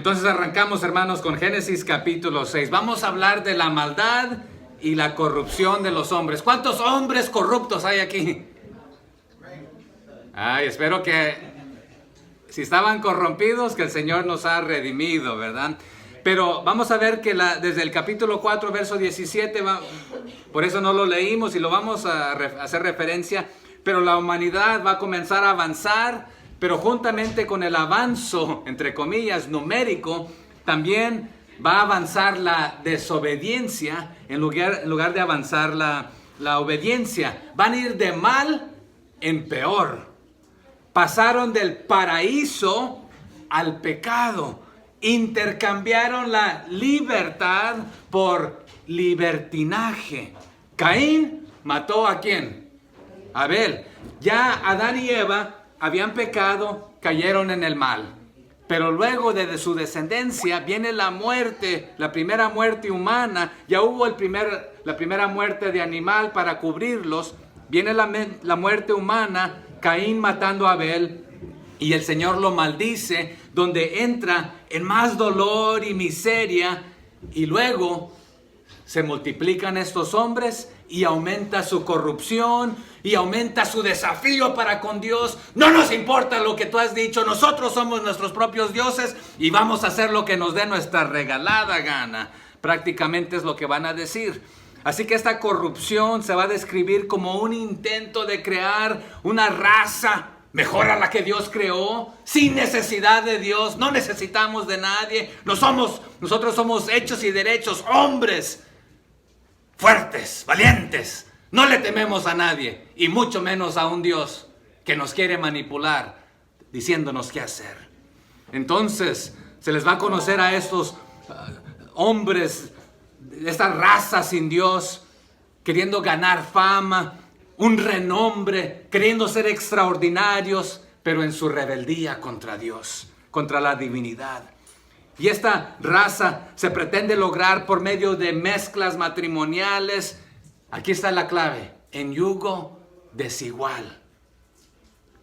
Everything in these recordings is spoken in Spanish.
Entonces arrancamos, hermanos, con Génesis capítulo 6. Vamos a hablar de la maldad y la corrupción de los hombres. ¿Cuántos hombres corruptos hay aquí? Ay, espero que si estaban corrompidos, que el Señor nos ha redimido, ¿verdad? Pero vamos a ver que desde el capítulo 4, verso 17, por eso no lo leímos y lo vamos a hacer referencia, pero la humanidad va a comenzar a avanzar. Pero juntamente con el avanzo, entre comillas, numérico, también va a avanzar la desobediencia en lugar de avanzar la obediencia. Van a ir de mal en peor. Pasaron del paraíso al pecado. Intercambiaron la libertad por libertinaje. Caín mató ¿a quién? A Abel. Ya Adán y Eva habían pecado, cayeron en el mal. Pero luego de su descendencia viene la muerte, la primera muerte humana. Ya hubo la primera muerte de animal para cubrirlos. Viene la muerte humana, Caín matando a Abel. Y el Señor lo maldice, donde entra en más dolor y miseria. Y luego se multiplican estos hombres y aumenta su corrupción y aumenta su desafío para con Dios. No nos importa lo que tú has dicho, nosotros somos nuestros propios dioses y vamos a hacer lo que nos dé nuestra regalada gana. Prácticamente es lo que van a decir. Así que esta corrupción se va a describir como un intento de crear una raza mejor a la que Dios creó, sin necesidad de Dios. No necesitamos de nadie. Nosotros somos hechos y derechos, hombres fuertes, valientes. No le tememos a nadie, y mucho menos a un Dios que nos quiere manipular, diciéndonos qué hacer. Entonces, se les va a conocer a estos hombres, esta raza sin Dios, queriendo ganar fama, un renombre, queriendo ser extraordinarios, pero en su rebeldía contra Dios, contra la divinidad. Y esta raza se pretende lograr por medio de mezclas matrimoniales. Aquí está la clave: en yugo desigual.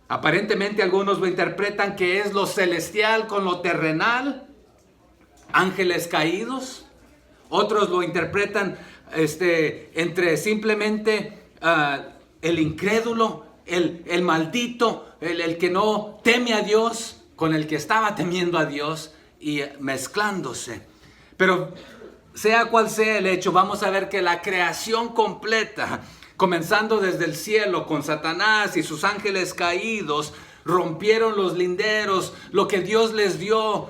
Aparentemente algunos lo interpretan que es lo celestial con lo terrenal, ángeles caídos. Otros lo interpretan entre simplemente el incrédulo, el maldito, el que no teme a Dios, con el que estaba temiendo a Dios y mezclándose. Pero sea cual sea el hecho, vamos a ver que la creación completa, comenzando desde el cielo con Satanás y sus ángeles caídos, rompieron los linderos, lo que Dios les dio,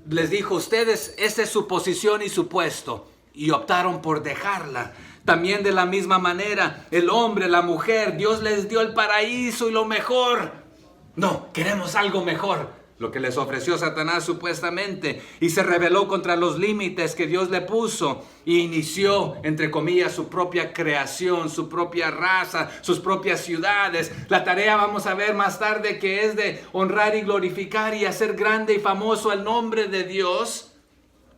les dijo: ustedes, esta es su posición y su puesto, y optaron por dejarla. También de la misma manera, el hombre, la mujer, Dios les dio el paraíso y lo mejor. No, queremos algo mejor. Lo que les ofreció Satanás supuestamente, y se rebeló contra los límites que Dios le puso y inició, entre comillas, su propia creación, su propia raza, sus propias ciudades. La tarea, vamos a ver más tarde, que es de honrar y glorificar y hacer grande y famoso el nombre de Dios.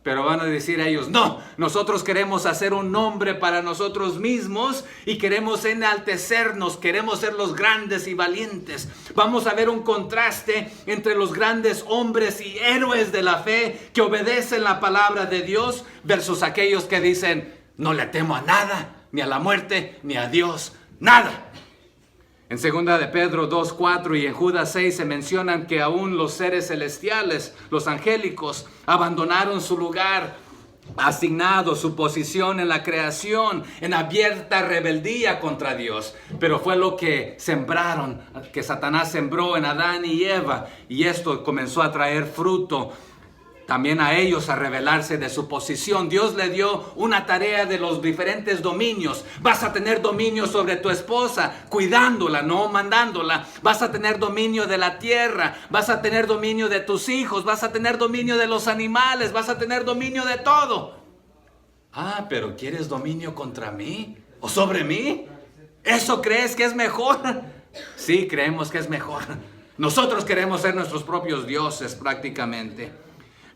Pero van a decir ellos: no, nosotros queremos hacer un nombre para nosotros mismos y queremos enaltecernos, queremos ser los grandes y valientes. Vamos a ver un contraste entre los grandes hombres y héroes de la fe que obedecen la palabra de Dios versus aquellos que dicen: no le temo a nada, ni a la muerte, ni a Dios, nada. En 2 de Pedro 2:4 y en Judas 6 se mencionan que aún los seres celestiales, los angélicos, abandonaron su lugar asignado, su posición en la creación, en abierta rebeldía contra Dios. Pero fue lo que sembraron, que Satanás sembró en Adán y Eva, y esto comenzó a traer fruto también a ellos, a rebelarse de su posición. Dios le dio una tarea de los diferentes dominios. Vas a tener dominio sobre tu esposa, cuidándola, no mandándola. Vas a tener dominio de la tierra. Vas a tener dominio de tus hijos. Vas a tener dominio de los animales. Vas a tener dominio de todo. Ah, pero ¿quieres dominio contra mí? ¿O sobre mí? ¿Eso crees que es mejor? Sí, creemos que es mejor. Nosotros queremos ser nuestros propios dioses prácticamente.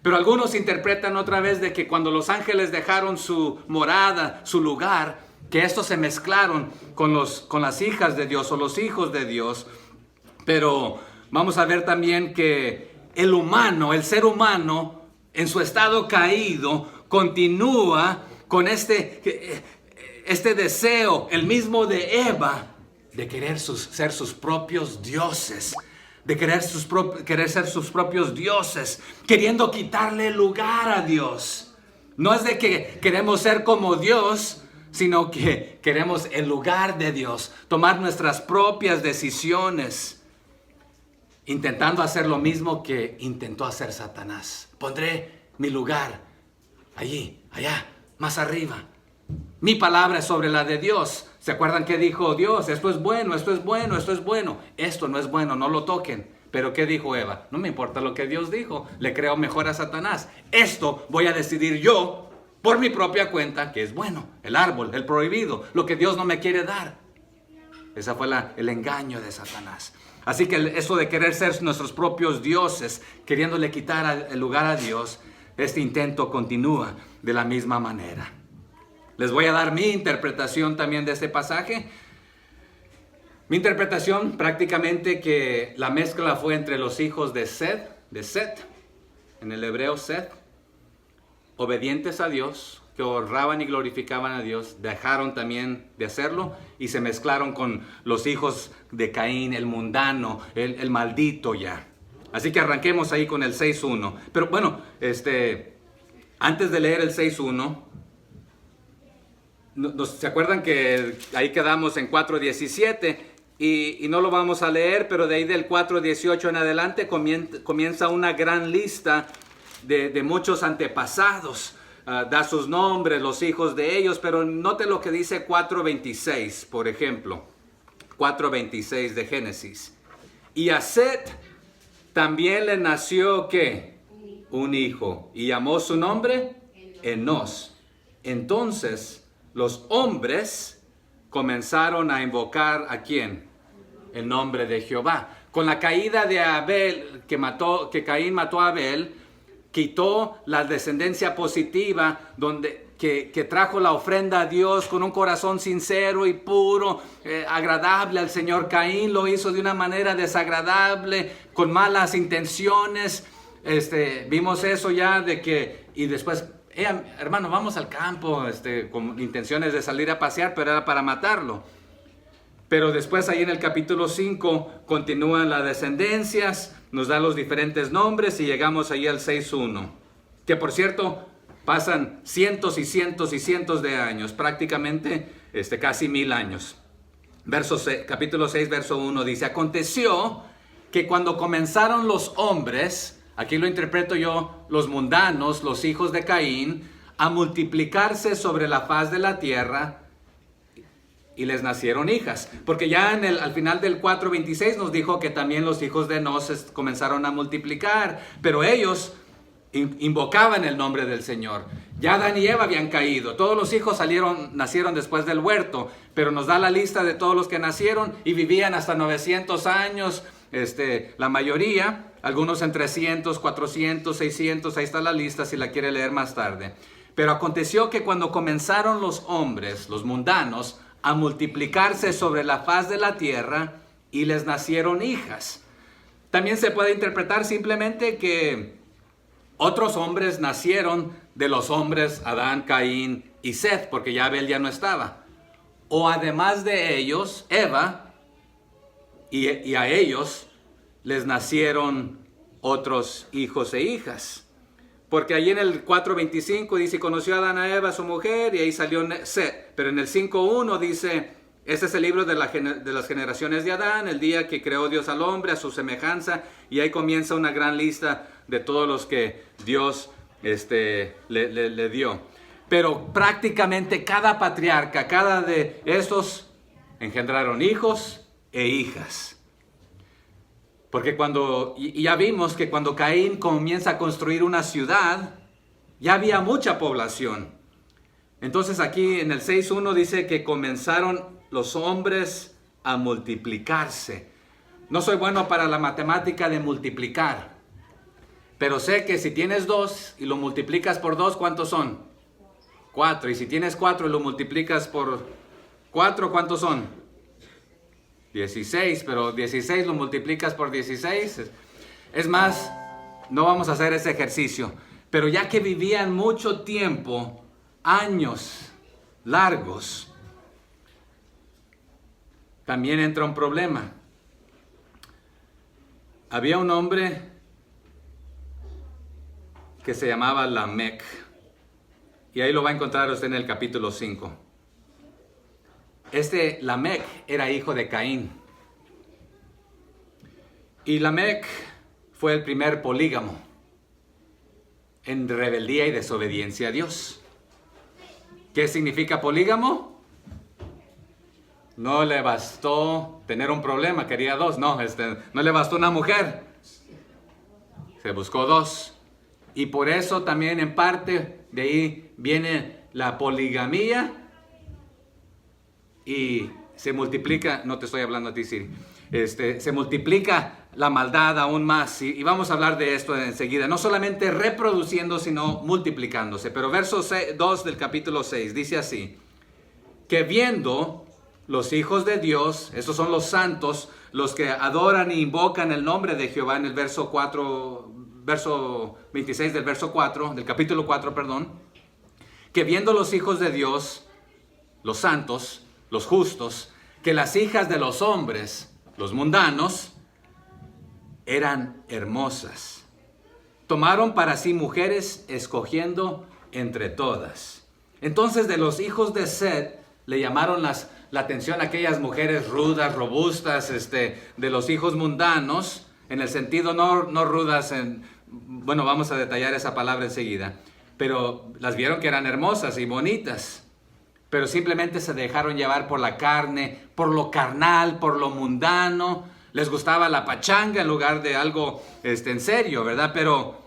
Pero algunos interpretan otra vez de que cuando los ángeles dejaron su morada, su lugar, que estos se mezclaron con las hijas de Dios o los hijos de Dios. Pero vamos a ver también que el ser humano, en su estado caído, continúa con este deseo, el mismo de Eva, de querer ser sus propios dioses, de querer ser sus propios dioses, queriendo quitarle el lugar a Dios. No es de que queremos ser como Dios, sino que queremos el lugar de Dios, tomar nuestras propias decisiones, intentando hacer lo mismo que intentó hacer Satanás. Pondré mi lugar allí, allá, más arriba. Mi palabra es sobre la de Dios. ¿Se acuerdan qué dijo Dios? Esto es bueno, esto es bueno, esto es bueno. Esto no es bueno, no lo toquen. Pero ¿qué dijo Eva? No me importa lo que Dios dijo. Le creo mejor a Satanás. Esto voy a decidir yo por mi propia cuenta que es bueno. El árbol, el prohibido, lo que Dios no me quiere dar. Ese fue el engaño de Satanás. Así que eso de querer ser nuestros propios dioses, queriéndole quitar el lugar a Dios, este intento continúa de la misma manera. Les voy a dar mi interpretación también de este pasaje. Mi interpretación prácticamente que la mezcla fue entre los hijos de Set, en el hebreo Set, obedientes a Dios, que honraban y glorificaban a Dios, dejaron también de hacerlo y se mezclaron con los hijos de Caín, el mundano, el maldito ya. Así que arranquemos ahí con el 6.1. Pero bueno, antes de leer el 6.1, ¿se acuerdan que ahí quedamos en 4.17? Y no lo vamos a leer, pero de ahí del 4.18 en adelante comienza una gran lista de muchos antepasados. Da sus nombres, los hijos de ellos, pero note lo que dice 4.26, por ejemplo. 4.26 de Génesis. Y a Set también le nació, ¿qué? Un hijo. Y llamó su nombre Enos. Entonces los hombres comenzaron a invocar ¿a quién? El nombre de Jehová. Con la caída de Abel, que Caín mató a Abel, quitó la descendencia positiva que trajo la ofrenda a Dios con un corazón sincero y puro, agradable al Señor. Caín lo hizo de una manera desagradable, con malas intenciones. Vimos eso ya y después, hermano, vamos al campo, con intenciones de salir a pasear, pero era para matarlo. Pero después ahí en el capítulo 5 continúan las descendencias, nos da los diferentes nombres y llegamos ahí al 6.1. Que por cierto, pasan cientos y cientos y cientos de años, prácticamente casi 1000 años. Capítulo 6, verso 1 dice: aconteció que cuando comenzaron los hombres, aquí lo interpreto yo, los mundanos, los hijos de Caín, a multiplicarse sobre la faz de la tierra, y les nacieron hijas. Porque ya al final del 4.26 nos dijo que también los hijos de Enos comenzaron a multiplicar, pero ellos invocaban el nombre del Señor. Ya Adán y Eva habían caído. Todos los hijos nacieron después del huerto, pero nos da la lista de todos los que nacieron y vivían hasta 900 años. La mayoría, algunos en 300, 400, 600, ahí está la lista si la quiere leer más tarde. Pero aconteció que cuando comenzaron los hombres, los mundanos, a multiplicarse sobre la faz de la tierra, y les nacieron hijas. También se puede interpretar simplemente que otros hombres nacieron de los hombres Adán, Caín y Set, porque ya Abel ya no estaba. O además de ellos, Eva, y a ellos les nacieron otros hijos e hijas. Porque ahí en el 4.25 dice: conoció a Adán a Eva, su mujer, y ahí salió Set. Pero en el 5.1 dice: este es el libro de las generaciones de Adán, el día que creó Dios al hombre a su semejanza. Y ahí comienza una gran lista de todos los que Dios le dio. Pero prácticamente cada patriarca, cada de estos engendraron hijos e hijas. Porque ya vimos que cuando Caín comienza a construir una ciudad, ya había mucha población. Entonces aquí en el 6.1 dice que comenzaron los hombres a multiplicarse. No soy bueno para la matemática de multiplicar, pero sé que si tienes 2 y lo multiplicas por 2, ¿cuántos son? 4. Y si tienes 4 y lo multiplicas por 4, ¿cuántos son? 16, pero 16 lo multiplicas por 16. Es más, no vamos a hacer ese ejercicio. Pero ya que vivían mucho tiempo, años largos, también entra un problema. Había un hombre que se llamaba Lamec, y ahí lo va a encontrar usted en el capítulo 5. Este Lamec era hijo de Caín. Y Lamec fue el primer polígamo en rebeldía y desobediencia a Dios. ¿Qué significa polígamo? No le bastó tener un problema, quería dos. No le bastó una mujer. Se buscó dos. Y por eso también en parte de ahí viene la poligamía. Y se multiplica, no te estoy hablando a ti, Siri. Se multiplica la maldad aún más. Y vamos a hablar de esto enseguida. No solamente reproduciendo, sino multiplicándose. Pero verso 2 del capítulo 6 dice así: que viendo los hijos de Dios, esos son los santos, los que adoran e invocan el nombre de Jehová, en el verso 26 del verso 4, del capítulo 4, perdón. Que viendo los hijos de Dios, los santos, los justos, que las hijas de los hombres, los mundanos, eran hermosas, tomaron para sí mujeres, escogiendo entre todas. Entonces de los hijos de Set le llamaron la atención a aquellas mujeres rudas, robustas, de los hijos mundanos, en el sentido no rudas, bueno, vamos a detallar esa palabra enseguida, pero las vieron que eran hermosas y bonitas, pero simplemente se dejaron llevar por la carne, por lo carnal, por lo mundano. Les gustaba la pachanga en lugar de algo en serio, ¿verdad? Pero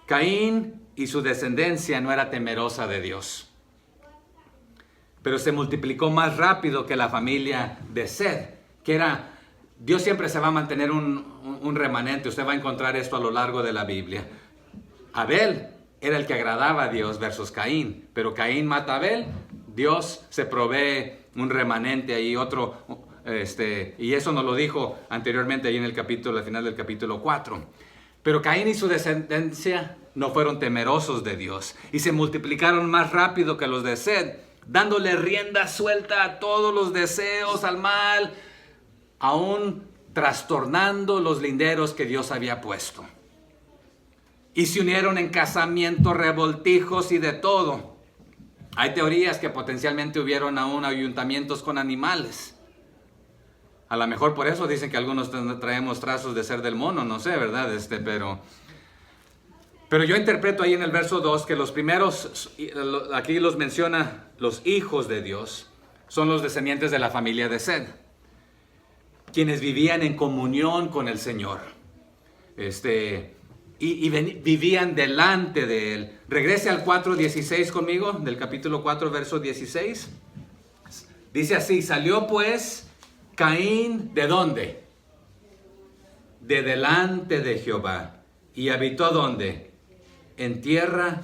Caín y su descendencia no era temerosa de Dios. Pero se multiplicó más rápido que la familia de Set, que era... Dios siempre se va a mantener un remanente. Usted va a encontrar esto a lo largo de la Biblia. Abel era el que agradaba a Dios versus Caín. Pero Caín mata a Abel, Dios se provee un remanente ahí, otro... y eso nos lo dijo anteriormente ahí en el capítulo, al final del capítulo 4. Pero Caín y su descendencia no fueron temerosos de Dios y se multiplicaron más rápido que los de Set, dándole rienda suelta a todos los deseos, al mal, aún trastornando los linderos que Dios había puesto. Y se unieron en casamientos, revoltijos y de todo. Hay teorías que potencialmente hubieron aún ayuntamientos con animales. A lo mejor por eso dicen que algunos traemos trazos de ser del mono, no sé, ¿verdad? Pero yo interpreto ahí en el verso 2 que los primeros, aquí los menciona los hijos de Dios, son los descendientes de la familia de Set, quienes vivían en comunión con el Señor. Vivían delante de Él. Regrese al 4:16 conmigo, del capítulo 4, verso 16. Dice así: salió pues Caín, ¿de dónde? De delante de Jehová. ¿Y habitó dónde? En tierra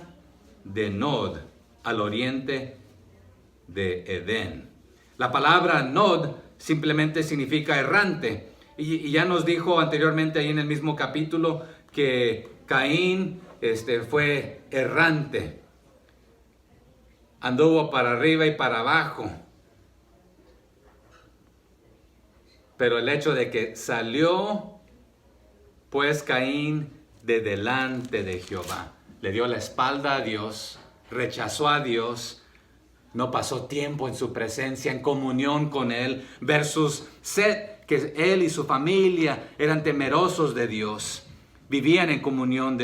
de Nod, al oriente de Edén. La palabra Nod simplemente significa errante. Y ya nos dijo anteriormente ahí en el mismo capítulo que Caín fue errante. Anduvo para arriba y para abajo. Pero el hecho de que salió pues Caín de delante de Jehová, le dio la espalda a Dios, rechazó a Dios, no pasó tiempo en su presencia, en comunión con Él, versus Set, que él y su familia eran temerosos de Dios, vivían en comunión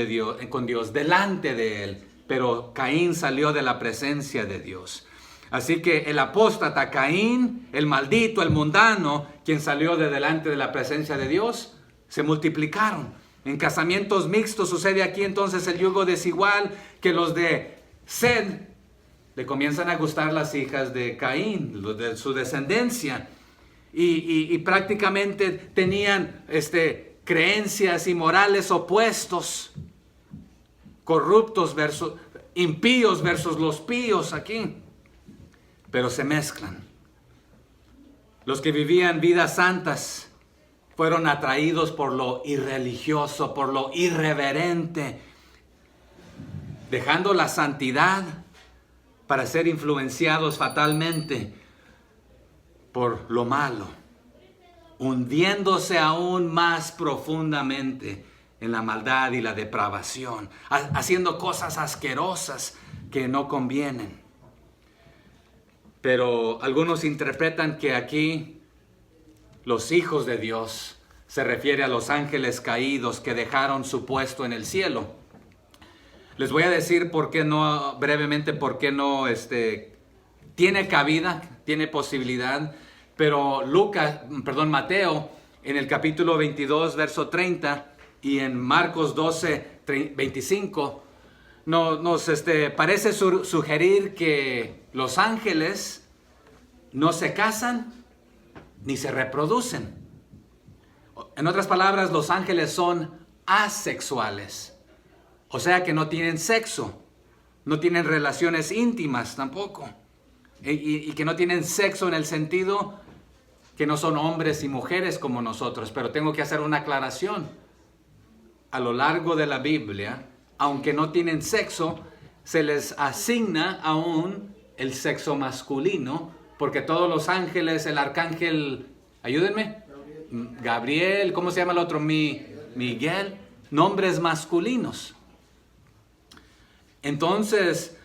con Dios, delante de Él, pero Caín salió de la presencia de Dios. Así que el apóstata Caín, el maldito, el mundano, quien salió de delante de la presencia de Dios, se multiplicaron. En casamientos mixtos sucede aquí entonces el yugo desigual, que los de Set le comienzan a gustar las hijas de Caín, los de su descendencia, y prácticamente tenían creencias y morales opuestos, corruptos versus impíos versus los píos aquí. Pero se mezclan. Los que vivían vidas santas fueron atraídos por lo irreligioso, por lo irreverente. dejando la santidad para ser influenciados fatalmente por lo malo, hundiéndose aún más profundamente en la maldad y la depravación, haciendo cosas asquerosas que no convienen. Pero algunos interpretan que aquí los hijos de Dios se refiere a los ángeles caídos que dejaron su puesto en el cielo. Les voy a decir por qué no, brevemente, por qué no tiene cabida, tiene posibilidad, pero Mateo, en el capítulo 22, verso 30, y en Marcos 12, 25, nos parece sugerir que los ángeles no se casan ni se reproducen. En otras palabras, los ángeles son asexuales. O sea que no tienen sexo, no tienen relaciones íntimas tampoco. Y que no tienen sexo en el sentido que no son hombres y mujeres como nosotros. Pero tengo que hacer una aclaración. A lo largo de la Biblia, aunque no tienen sexo, se les asigna aún el sexo masculino, porque todos los ángeles, el arcángel, ayúdenme, Gabriel, ¿cómo se llama el otro? Miguel, nombres masculinos. Entonces,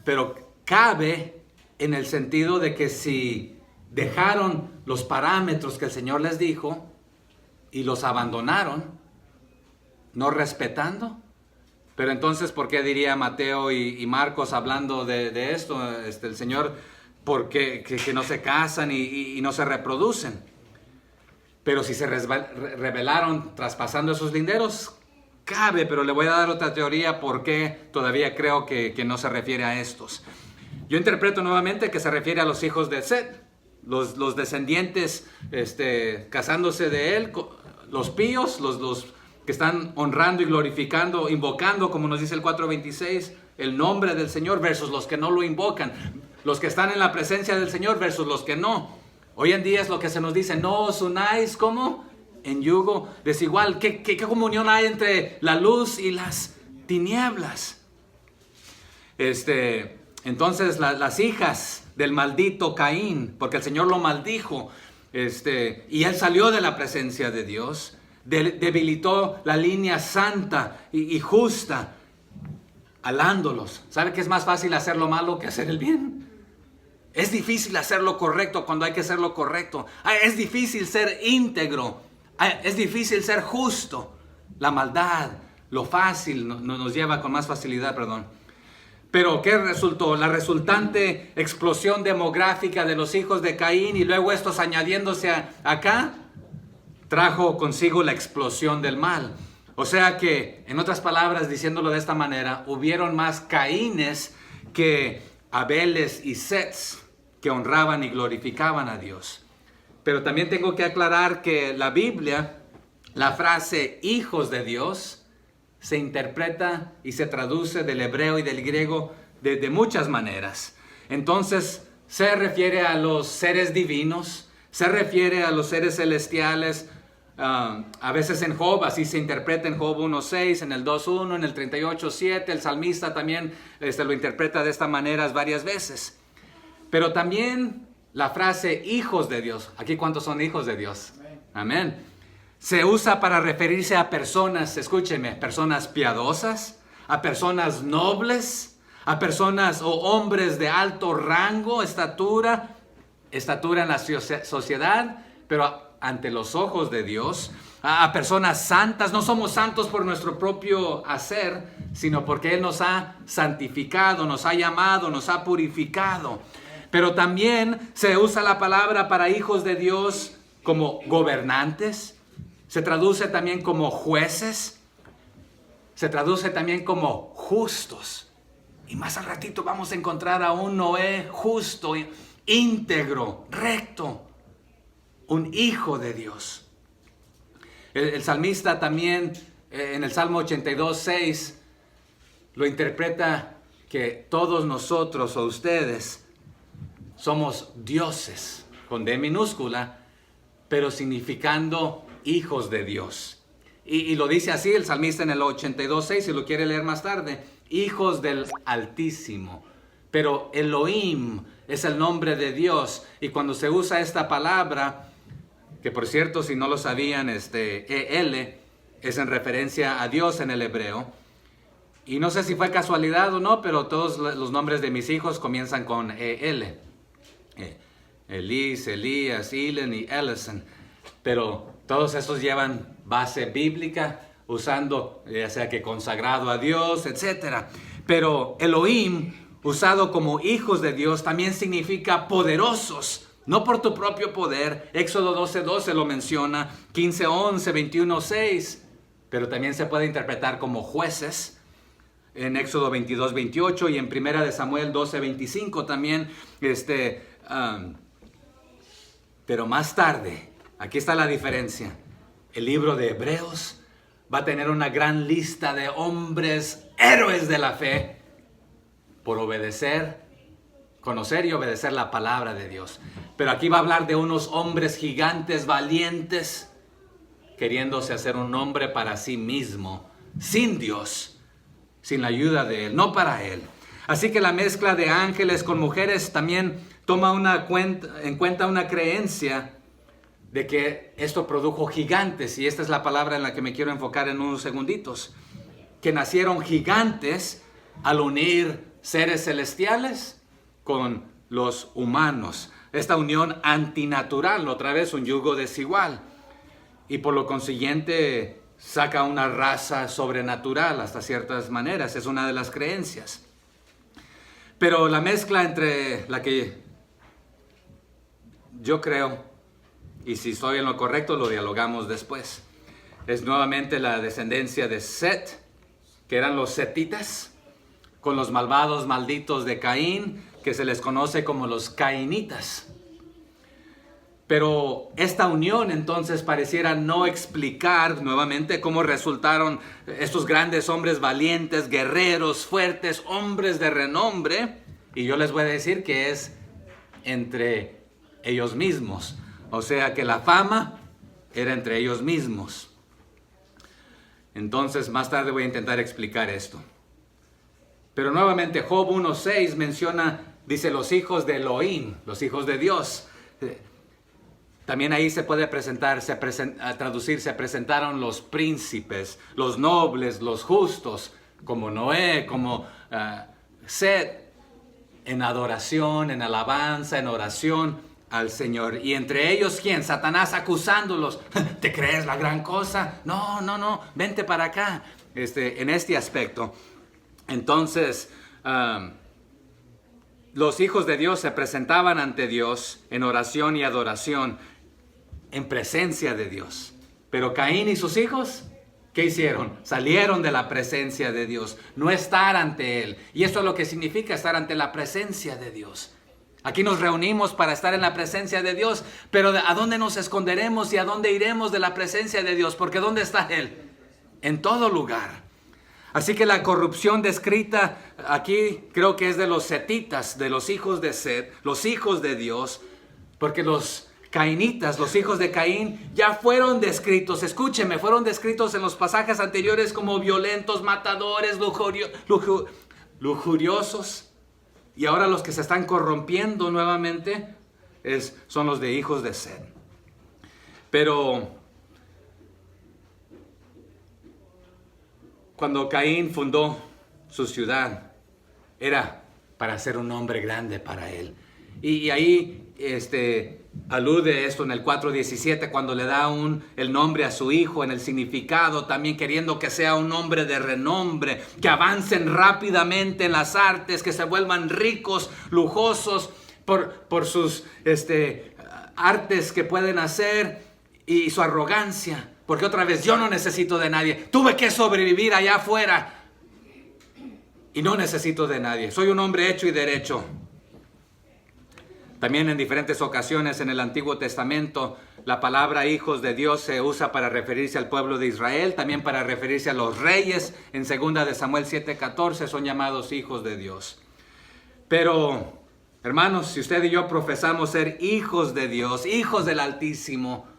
pero cabe en el sentido de que si dejaron los parámetros que el Señor les dijo y los abandonaron, no respetando, pero entonces, ¿por qué diría Mateo y Marcos hablando de esto? El Señor, ¿por qué que no se casan y no se reproducen? Pero si se rebelaron traspasando esos linderos, cabe, pero le voy a dar otra teoría por qué todavía creo que no se refiere a estos. Yo interpreto nuevamente que se refiere a los hijos de Set, los descendientes casándose de él, los píos, los que están honrando y glorificando, invocando, como nos dice el 4:26, el nombre del Señor, versus los que no lo invocan, los que están en la presencia del Señor versus los que no. Hoy en día es lo que se nos dice, no os unáis, ¿cómo? En yugo desigual. ¿Qué comunión hay entre la luz y las tinieblas? Entonces las hijas del maldito Caín, porque el Señor lo maldijo, y él salió de la presencia de Dios, debilitó la línea santa y justa, alándolos. ¿Sabe que es más fácil hacer lo malo que hacer el bien? Es difícil hacer lo correcto cuando hay que hacer lo correcto. Es difícil ser íntegro. Es difícil ser justo. La maldad, lo fácil, nos lleva con más facilidad, Pero ¿qué resultó? La resultante explosión demográfica de los hijos de Caín y luego estos añadiéndose acá, trajo consigo la explosión del mal. O sea que, en otras palabras, diciéndolo de esta manera, hubieron más Caínes que Abeles y Sets que honraban y glorificaban a Dios. Pero también tengo que aclarar que la Biblia, la frase hijos de Dios, se interpreta y se traduce del hebreo y del griego de muchas maneras. Entonces, se refiere a los seres divinos, se refiere a los seres celestiales. A veces en Job, así se interpreta en Job 1:6, en el 2:1, en el 38:7. El salmista también lo interpreta de esta manera varias veces. Pero también la frase hijos de Dios. ¿Aquí cuántos son hijos de Dios? Amén. Se usa para referirse a personas, escúcheme, personas piadosas, a personas nobles, a personas o hombres de alto rango, estatura en la sociedad, pero ante los ojos de Dios, a personas santas. No somos santos por nuestro propio hacer, sino porque Él nos ha santificado, nos ha llamado, nos ha purificado. Pero también se usa la palabra para hijos de Dios como gobernantes, se traduce también como jueces, se traduce también como justos. Y más al ratito vamos a encontrar a un Noé justo, íntegro, recto, un hijo de Dios. El salmista también en el Salmo 82:6 lo interpreta que todos nosotros o ustedes somos dioses, con D minúscula, pero significando hijos de Dios. Y lo dice así el salmista en el 82:6, si lo quiere leer más tarde. hijos del Altísimo. Pero Elohim es el nombre de Dios. Y cuando se usa esta palabra, que por cierto, si no lo sabían, El es en referencia a Dios en el hebreo. Y no sé si fue casualidad o no, pero todos los nombres de mis hijos comienzan con El. Elís, Elías, Ilen y Ellison. Pero todos estos llevan base bíblica, usando ya sea que consagrado a Dios, etc. Pero Elohim, usado como hijos de Dios, también significa poderosos, no por tu propio poder. Éxodo 12:12 lo menciona, 15:11, 21:6, pero también se puede interpretar como jueces en Éxodo 22:28 y en Primera de Samuel 12:25 también. Pero más tarde, aquí está la diferencia. El libro de Hebreos va a tener una gran lista de hombres, héroes de la fe, por conocer y obedecer la palabra de Dios. Pero aquí va a hablar de unos hombres gigantes, valientes, queriéndose hacer un nombre para sí mismo, sin Dios, sin la ayuda de Él, no para Él. Así que la mezcla de ángeles con mujeres también toma en cuenta una creencia de que esto produjo gigantes, y esta es la palabra en la que me quiero enfocar en unos segunditos, que nacieron gigantes al unir seres celestiales con los humanos. Esta unión antinatural, otra vez un yugo desigual, y por lo consiguiente saca una raza sobrenatural hasta ciertas maneras. Es una de las creencias. Pero la mezcla entre la que yo creo, y si estoy en lo correcto lo dialogamos después, es nuevamente la descendencia de Set, que eran los setitas, con los malvados malditos de Caín, que se les conoce como los cainitas. Pero esta unión entonces pareciera no explicar nuevamente cómo resultaron estos grandes hombres valientes, guerreros, fuertes, hombres de renombre. Y yo les voy a decir que es entre ellos mismos. O sea que la fama era entre ellos mismos. Entonces más tarde voy a intentar explicar esto. Pero nuevamente Job 1:6 menciona, dice, los hijos de Elohim, los hijos de Dios. También ahí se puede traducir, se presentaron los príncipes, los nobles, los justos, como Noé, como Set, en adoración, en alabanza, en oración al Señor. Y entre ellos, ¿quién? Satanás acusándolos. ¿Te crees la gran cosa? No, vente para acá. En este aspecto. Entonces, los hijos de Dios se presentaban ante Dios en oración y adoración, en presencia de Dios. Pero Caín y sus hijos, ¿qué hicieron? Salieron de la presencia de Dios, no estar ante Él. Y esto es lo que significa estar ante la presencia de Dios. Aquí nos reunimos para estar en la presencia de Dios, pero ¿a dónde nos esconderemos y a dónde iremos de la presencia de Dios? Porque ¿dónde está Él? En todo lugar. Así que la corrupción descrita aquí creo que es de los setitas, de los hijos de Set, los hijos de Dios, porque los cainitas, los hijos de Caín, ya fueron descritos, escúcheme, fueron descritos en los pasajes anteriores como violentos, matadores, lujuriosos. Y ahora los que se están corrompiendo nuevamente son los de hijos de Set. Pero cuando Caín fundó su ciudad, era para hacer un nombre grande para él. Y ahí alude esto en el 4:17, cuando le da el nombre a su hijo, en el significado, también queriendo que sea un hombre de renombre, que avancen rápidamente en las artes, que se vuelvan ricos, lujosos por sus artes que pueden hacer y su arrogancia. Porque otra vez, yo no necesito de nadie. Tuve que sobrevivir allá afuera y no necesito de nadie. Soy un hombre hecho y derecho. También en diferentes ocasiones en el Antiguo Testamento, la palabra hijos de Dios se usa para referirse al pueblo de Israel, también para referirse a los reyes. En 2 de Samuel 7:14 son llamados hijos de Dios. Pero, hermanos, si usted y yo profesamos ser hijos de Dios, hijos del Altísimo,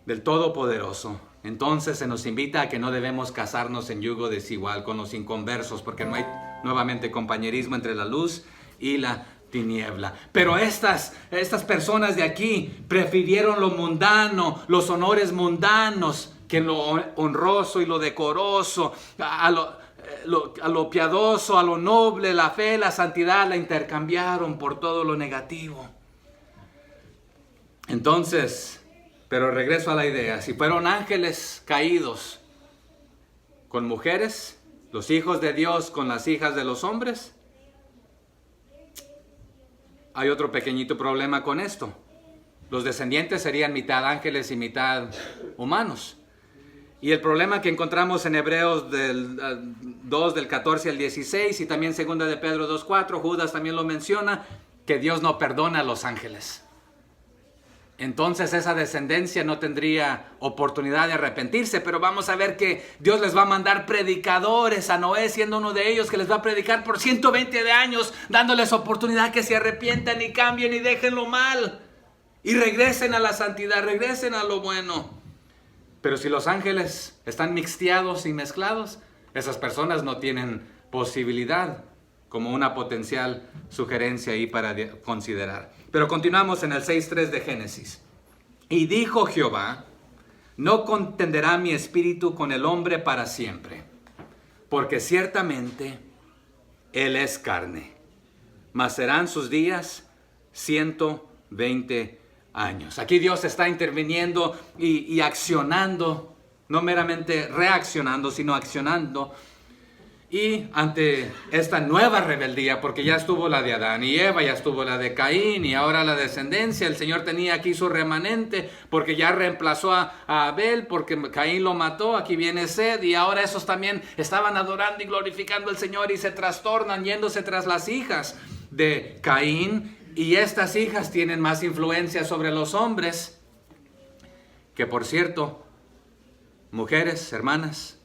del Todopoderoso, entonces se nos invita a que no debemos casarnos en yugo desigual con los inconversos, porque no hay nuevamente compañerismo entre la luz y la tiniebla. Pero estas personas de aquí prefirieron lo mundano, los honores mundanos, que lo honroso y lo decoroso, a lo piadoso, a lo noble, la fe, la santidad, la intercambiaron por todo lo negativo. Entonces, pero regreso a la idea, si fueron ángeles caídos con mujeres, los hijos de Dios con las hijas de los hombres, hay otro pequeñito problema con esto. Los descendientes serían mitad ángeles y mitad humanos. Y el problema que encontramos en Hebreos 2, del 14 al 16, y también 2 de Pedro 2:4, Judas también lo menciona, que Dios no perdona a los ángeles. Entonces esa descendencia no tendría oportunidad de arrepentirse, pero vamos a ver que Dios les va a mandar predicadores, a Noé siendo uno de ellos, que les va a predicar por 120 de años, dándoles oportunidad que se arrepientan y cambien y dejen lo mal, y regresen a la santidad, regresen a lo bueno. Pero si los ángeles están mixteados y mezclados, esas personas no tienen posibilidad, como una potencial sugerencia ahí para considerar. Pero continuamos en el 6:3 de Génesis. Y dijo Jehová, no contenderá mi espíritu con el hombre para siempre, porque ciertamente él es carne, mas serán sus días 120 años. Aquí Dios está interviniendo y accionando, no meramente reaccionando, sino accionando. Y ante esta nueva rebeldía, porque ya estuvo la de Adán y Eva, ya estuvo la de Caín y ahora la descendencia, el Señor tenía aquí su remanente, porque ya reemplazó a Abel, porque Caín lo mató, aquí viene Sed, y ahora esos también estaban adorando y glorificando al Señor y se trastornan yéndose tras las hijas de Caín, y estas hijas tienen más influencia sobre los hombres, que por cierto, mujeres, hermanas,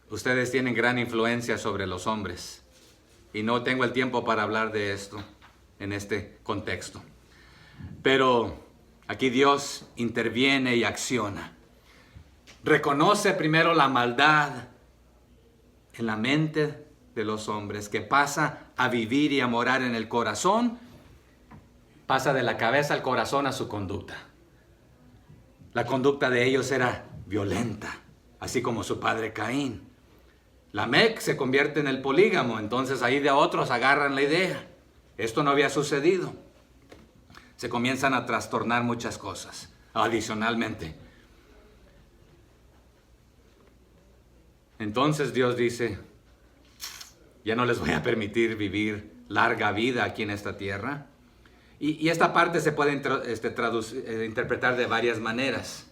ustedes tienen gran influencia sobre los hombres. Y no tengo el tiempo para hablar de esto en este contexto. Pero aquí Dios interviene y acciona. Reconoce primero la maldad en la mente de los hombres, que pasa a vivir y a morar en el corazón. Pasa de la cabeza al corazón a su conducta. La conducta de ellos era violenta, así como su padre Caín. Lamec se convierte en el polígamo, entonces ahí de otros agarran la idea. Esto no había sucedido. Se comienzan a trastornar muchas cosas, adicionalmente. Entonces Dios dice, ya no les voy a permitir vivir larga vida aquí en esta tierra. Y esta parte se puede interpretar de varias maneras.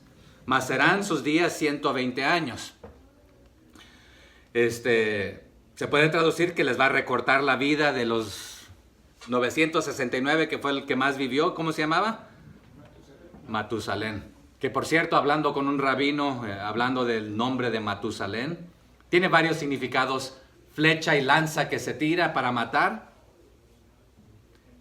Mas serán sus días 120 años. Se puede traducir que les va a recortar la vida de los 969, que fue el que más vivió. ¿Cómo se llamaba? Matusalén. Que por cierto, hablando con un rabino, hablando del nombre de Matusalén, tiene varios significados. Flecha y lanza que se tira para matar.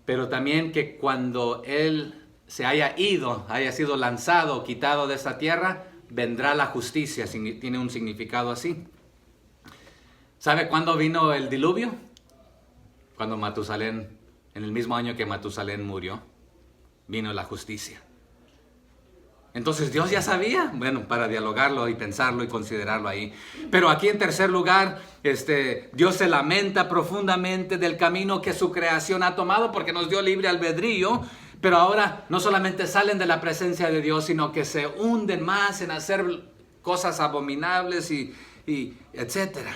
Pero también que cuando él se haya ido, haya sido lanzado, quitado de esta tierra, vendrá la justicia. Tiene un significado así. ¿Sabe cuándo vino el diluvio? Cuando Matusalén, en el mismo año que Matusalén murió, vino la justicia. Entonces Dios ya sabía, bueno, para dialogarlo y pensarlo y considerarlo ahí. Pero aquí en tercer lugar, Dios se lamenta profundamente del camino que su creación ha tomado, porque nos dio libre albedrío. Pero ahora no solamente salen de la presencia de Dios, sino que se hunden más en hacer cosas abominables y etcétera.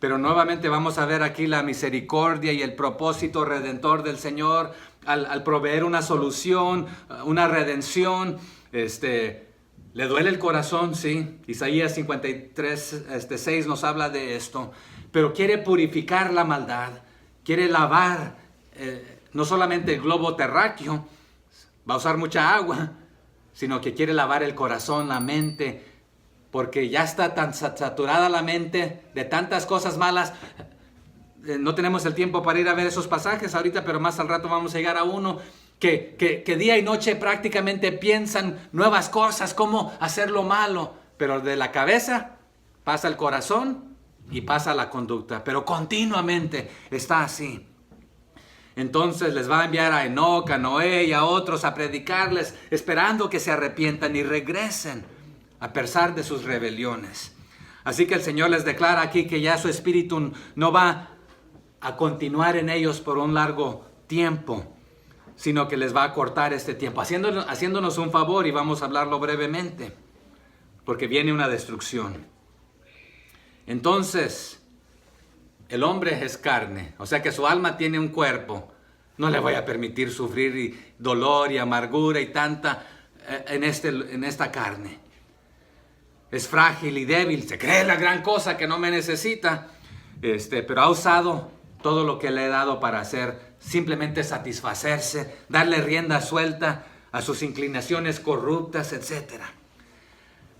Pero nuevamente vamos a ver aquí la misericordia y el propósito redentor del Señor al proveer una solución, una redención. Le duele el corazón, sí. Isaías 53:6 nos habla de esto. Pero quiere purificar la maldad, quiere lavar no solamente el globo terráqueo, va a usar mucha agua, sino que quiere lavar el corazón, la mente, porque ya está tan saturada la mente de tantas cosas malas. No tenemos el tiempo para ir a ver esos pasajes ahorita, pero más al rato vamos a llegar a uno que día y noche prácticamente piensan nuevas cosas, cómo hacer lo malo. pero de la cabeza pasa el corazón y pasa la conducta, pero continuamente está así. Entonces les va a enviar a Enoc, a Noé y a otros a predicarles, esperando que se arrepientan y regresen a pesar de sus rebeliones. Así que el Señor les declara aquí que ya su espíritu no va a continuar en ellos por un largo tiempo, sino que les va a cortar este tiempo, haciéndonos un favor, y vamos a hablarlo brevemente, porque viene una destrucción. Entonces, el hombre es carne, o sea que su alma tiene un cuerpo. No le voy a permitir sufrir y dolor y amargura y tanta en esta carne. Es frágil y débil, se cree la gran cosa que no me necesita, pero ha usado todo lo que le he dado para hacer, simplemente satisfacerse, darle rienda suelta a sus inclinaciones corruptas, etc.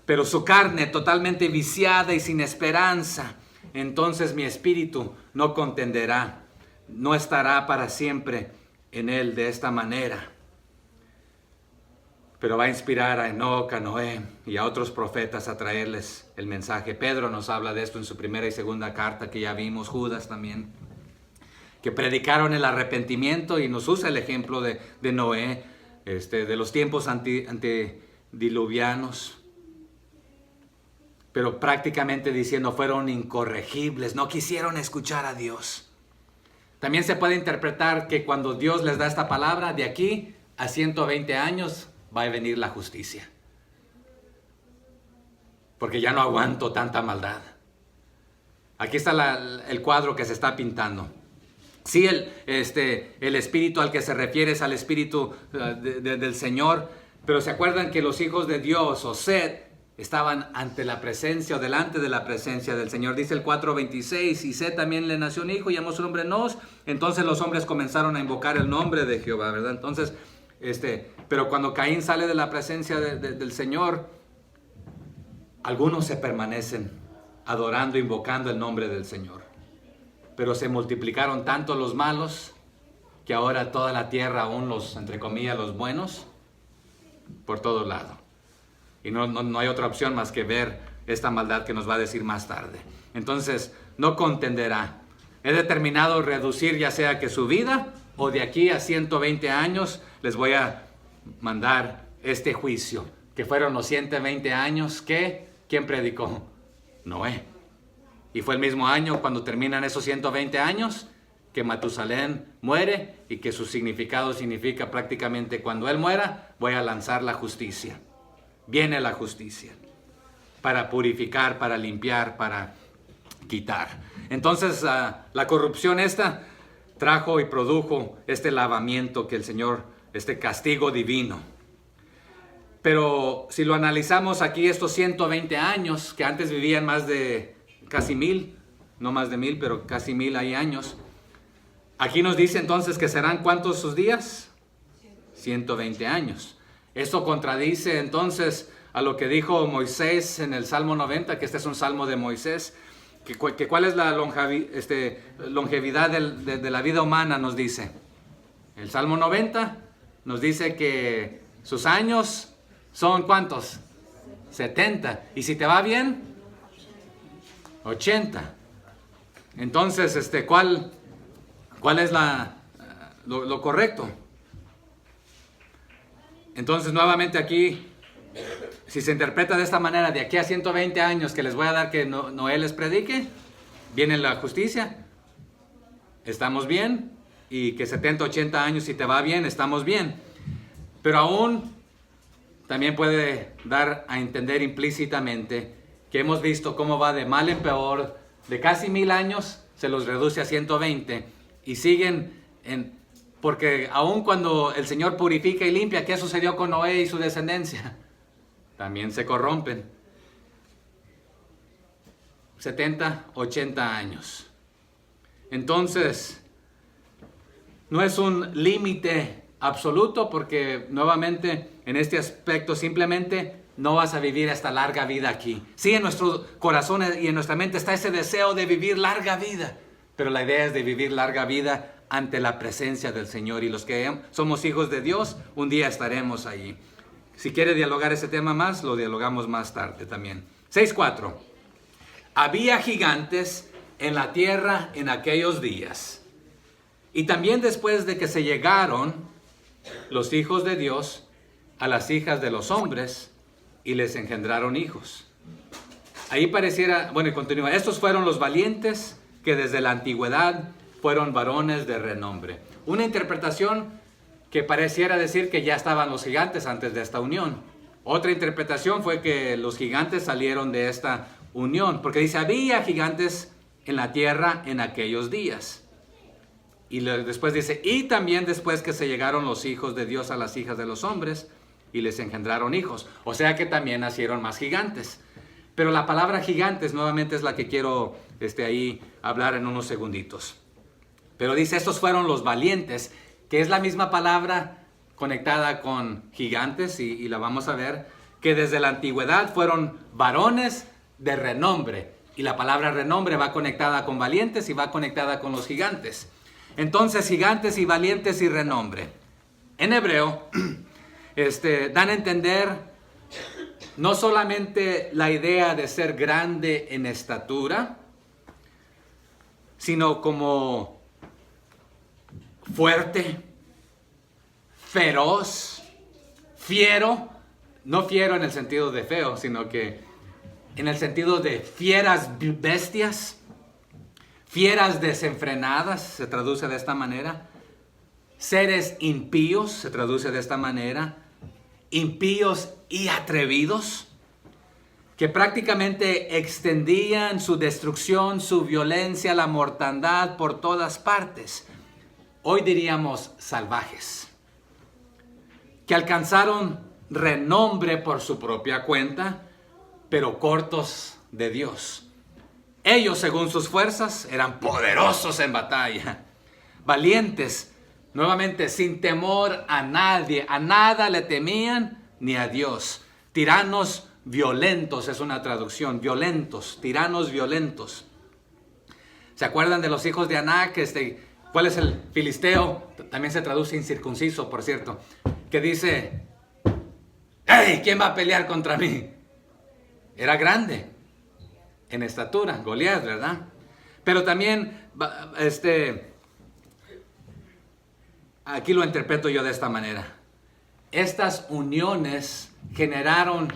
Pero su carne totalmente viciada y sin esperanza, entonces mi espíritu no contenderá, no estará para siempre en él de esta manera. Pero va a inspirar a Enoc, a Noé y a otros profetas a traerles el mensaje. Pedro nos habla de esto en su primera y segunda carta que ya vimos, Judas también, que predicaron el arrepentimiento, y nos usa el ejemplo de Noé, de los tiempos antediluvianos. Pero prácticamente diciendo fueron incorregibles, no quisieron escuchar a Dios. También se puede interpretar que cuando Dios les da esta palabra, de aquí a 120 años va a venir la justicia. Porque ya no aguanto tanta maldad. Aquí está el cuadro que se está pintando. Sí, el espíritu al que se refiere es al espíritu del Señor, pero se acuerdan que los hijos de Dios, o Set, estaban ante la presencia o delante de la presencia del Señor. Dice el 4:26, y Set también le nació un hijo, llamó su nombre Nos. Entonces los hombres comenzaron a invocar el nombre de Jehová, ¿verdad? Entonces, pero cuando Caín sale de la presencia del Señor, algunos se permanecen adorando, invocando el nombre del Señor. Pero se multiplicaron tanto los malos, que ahora toda la tierra, aún los, entre comillas, los buenos, por todo lado. Y no hay otra opción más que ver esta maldad que nos va a decir más tarde. Entonces, no contenderá. He determinado reducir ya sea que su vida, o de aquí a 120 años, les voy a mandar este juicio. Que fueron los 120 años que, ¿quién predicó? Noé. Y fue el mismo año, cuando terminan esos 120 años, que Matusalén muere, y que su significado significa prácticamente cuando él muera, voy a lanzar la justicia. Viene la justicia para purificar, para limpiar, para quitar. Entonces la corrupción esta trajo y produjo este lavamiento que el Señor, este castigo divino. Pero si lo analizamos aquí, estos 120 años, que antes vivían más de casi 1000, no más de 1000, pero casi 1000 hay años. Aquí nos dice entonces que serán ¿cuántos sus días? 120 años. Esto contradice entonces a lo que dijo Moisés en el Salmo 90, que este es un salmo de Moisés, que cuál es la longevidad de la vida humana, nos dice. El Salmo 90 nos dice que sus años son ¿cuántos? 70. Y si te va bien, 80. Entonces, ¿cuál es lo correcto? Entonces, nuevamente aquí, si se interpreta de esta manera, de aquí a 120 años que les voy a dar que Noé les predique, viene la justicia, estamos bien, y que 70, 80 años, si te va bien, estamos bien. Pero aún también puede dar a entender implícitamente que hemos visto cómo va de mal en peor, de casi 1000 años, se los reduce a 120, y siguen porque aun cuando el Señor purifica y limpia, ¿qué sucedió con Noé y su descendencia? También se corrompen. 70, 80 años. Entonces, no es un límite absoluto, porque nuevamente en este aspecto simplemente no vas a vivir esta larga vida aquí. Sí, en nuestros corazones y en nuestra mente está ese deseo de vivir larga vida, pero la idea es de vivir larga vida ante la presencia del Señor, y los que somos hijos de Dios, un día estaremos allí. Si quiere dialogar ese tema más, lo dialogamos más tarde también. 6:4. Había gigantes en la tierra en aquellos días. Y también después de que se llegaron los hijos de Dios a las hijas de los hombres y les engendraron hijos. Ahí pareciera, bueno, y continúa. Estos fueron los valientes que desde la antigüedad fueron varones de renombre. Una interpretación que pareciera decir que ya estaban los gigantes antes de esta unión. Otra interpretación fue que los gigantes salieron de esta unión, porque dice, había gigantes en la tierra en aquellos días. Y después dice, y también después que se llegaron los hijos de Dios a las hijas de los hombres y les engendraron hijos. O sea que también nacieron más gigantes. Pero la palabra gigantes nuevamente es la que quiero ahí hablar en unos segunditos. Pero dice, estos fueron los valientes, que es la misma palabra conectada con gigantes, y la vamos a ver, que desde la antigüedad fueron varones de renombre. Y la palabra renombre va conectada con valientes y va conectada con los gigantes. Entonces, gigantes y valientes y renombre. En hebreo, dan a entender no solamente la idea de ser grande en estatura, sino como fuerte, feroz, fiero, no fiero en el sentido de feo, sino que en el sentido de fieras bestias, fieras desenfrenadas, se traduce de esta manera, seres impíos, se traduce de esta manera, impíos y atrevidos, que prácticamente extendían su destrucción, su violencia, la mortandad por todas partes. Hoy diríamos salvajes, que alcanzaron renombre por su propia cuenta, pero cortos de Dios. Ellos, según sus fuerzas, eran poderosos en batalla, valientes, nuevamente sin temor a nadie, a nada le temían ni a Dios. Tiranos violentos es una traducción, violentos, tiranos violentos. ¿Se acuerdan de los hijos de Anac? ¿Cuál es el filisteo? También se traduce incircunciso, por cierto, que dice, ¡hey! ¿Quién va a pelear contra mí? Era grande en estatura, Goliat, ¿verdad? Pero también, aquí lo interpreto yo de esta manera. Estas uniones generaron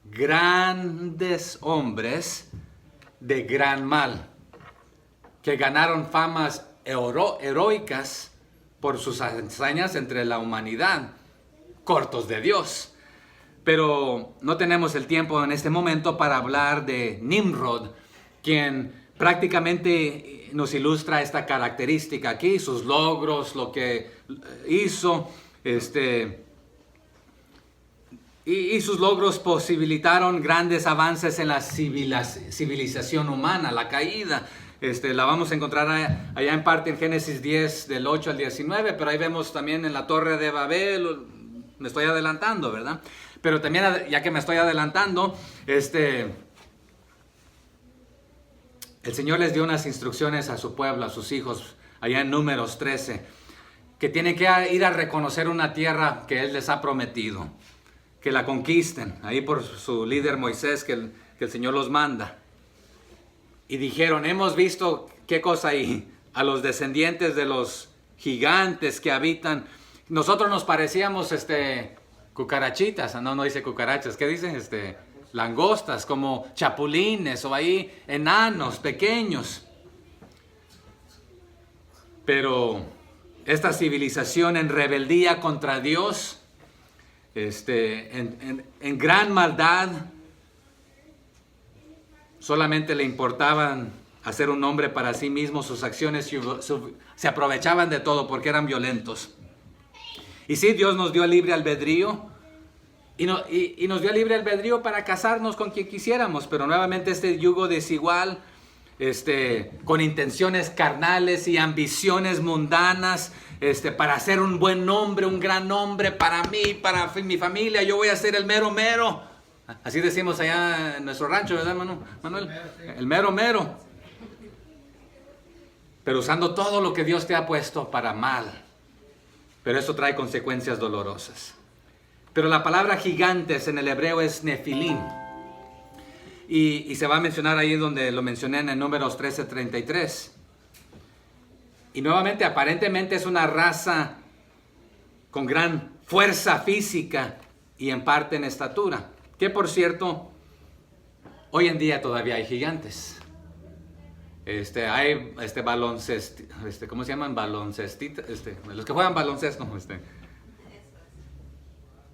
grandes hombres de gran mal, que ganaron famas heroicas por sus hazañas entre la humanidad, cortos de Dios. Pero no tenemos el tiempo en este momento para hablar de Nimrod, quien prácticamente nos ilustra esta característica aquí, sus logros, lo que hizo, y sus logros posibilitaron grandes avances en la civilización humana, la caída. La vamos a encontrar allá en parte en Génesis 10, del 8 al 19, pero ahí vemos también en la Torre de Babel, me estoy adelantando, ¿verdad? Pero también, ya que me estoy adelantando, el Señor les dio unas instrucciones a su pueblo, a sus hijos, allá en Números 13, que tienen que ir a reconocer una tierra que Él les ha prometido, que la conquisten, ahí por su líder Moisés, que el Señor los manda. Y dijeron, hemos visto, ¿qué cosa ahí? A los descendientes de los gigantes que habitan. Nosotros nos parecíamos, cucarachitas, no dice cucarachas, ¿qué dicen? Langostas, como chapulines, o ahí enanos, pequeños. Pero esta civilización en rebeldía contra Dios, en gran maldad, solamente le importaban hacer un nombre para sí mismos, sus acciones se aprovechaban de todo porque eran violentos. Y sí, Dios nos dio libre albedrío y nos dio libre albedrío para casarnos con quien quisiéramos, pero nuevamente este yugo desigual, con intenciones carnales y ambiciones mundanas, para hacer un buen nombre, un gran nombre para mí, para mi familia, yo voy a ser el mero mero. Así decimos allá en nuestro rancho, ¿verdad, Manuel? El mero mero. Pero usando todo lo que Dios te ha puesto para mal. Pero eso trae consecuencias dolorosas. Pero la palabra gigantes en el hebreo es nefilim. Y se va a mencionar ahí donde lo mencioné en el Números 13:33. Y nuevamente, aparentemente es una raza con gran fuerza física y en parte en estatura. Que por cierto, hoy en día todavía hay gigantes. Hay ¿cómo se llaman? Baloncestitas, los que juegan baloncesto.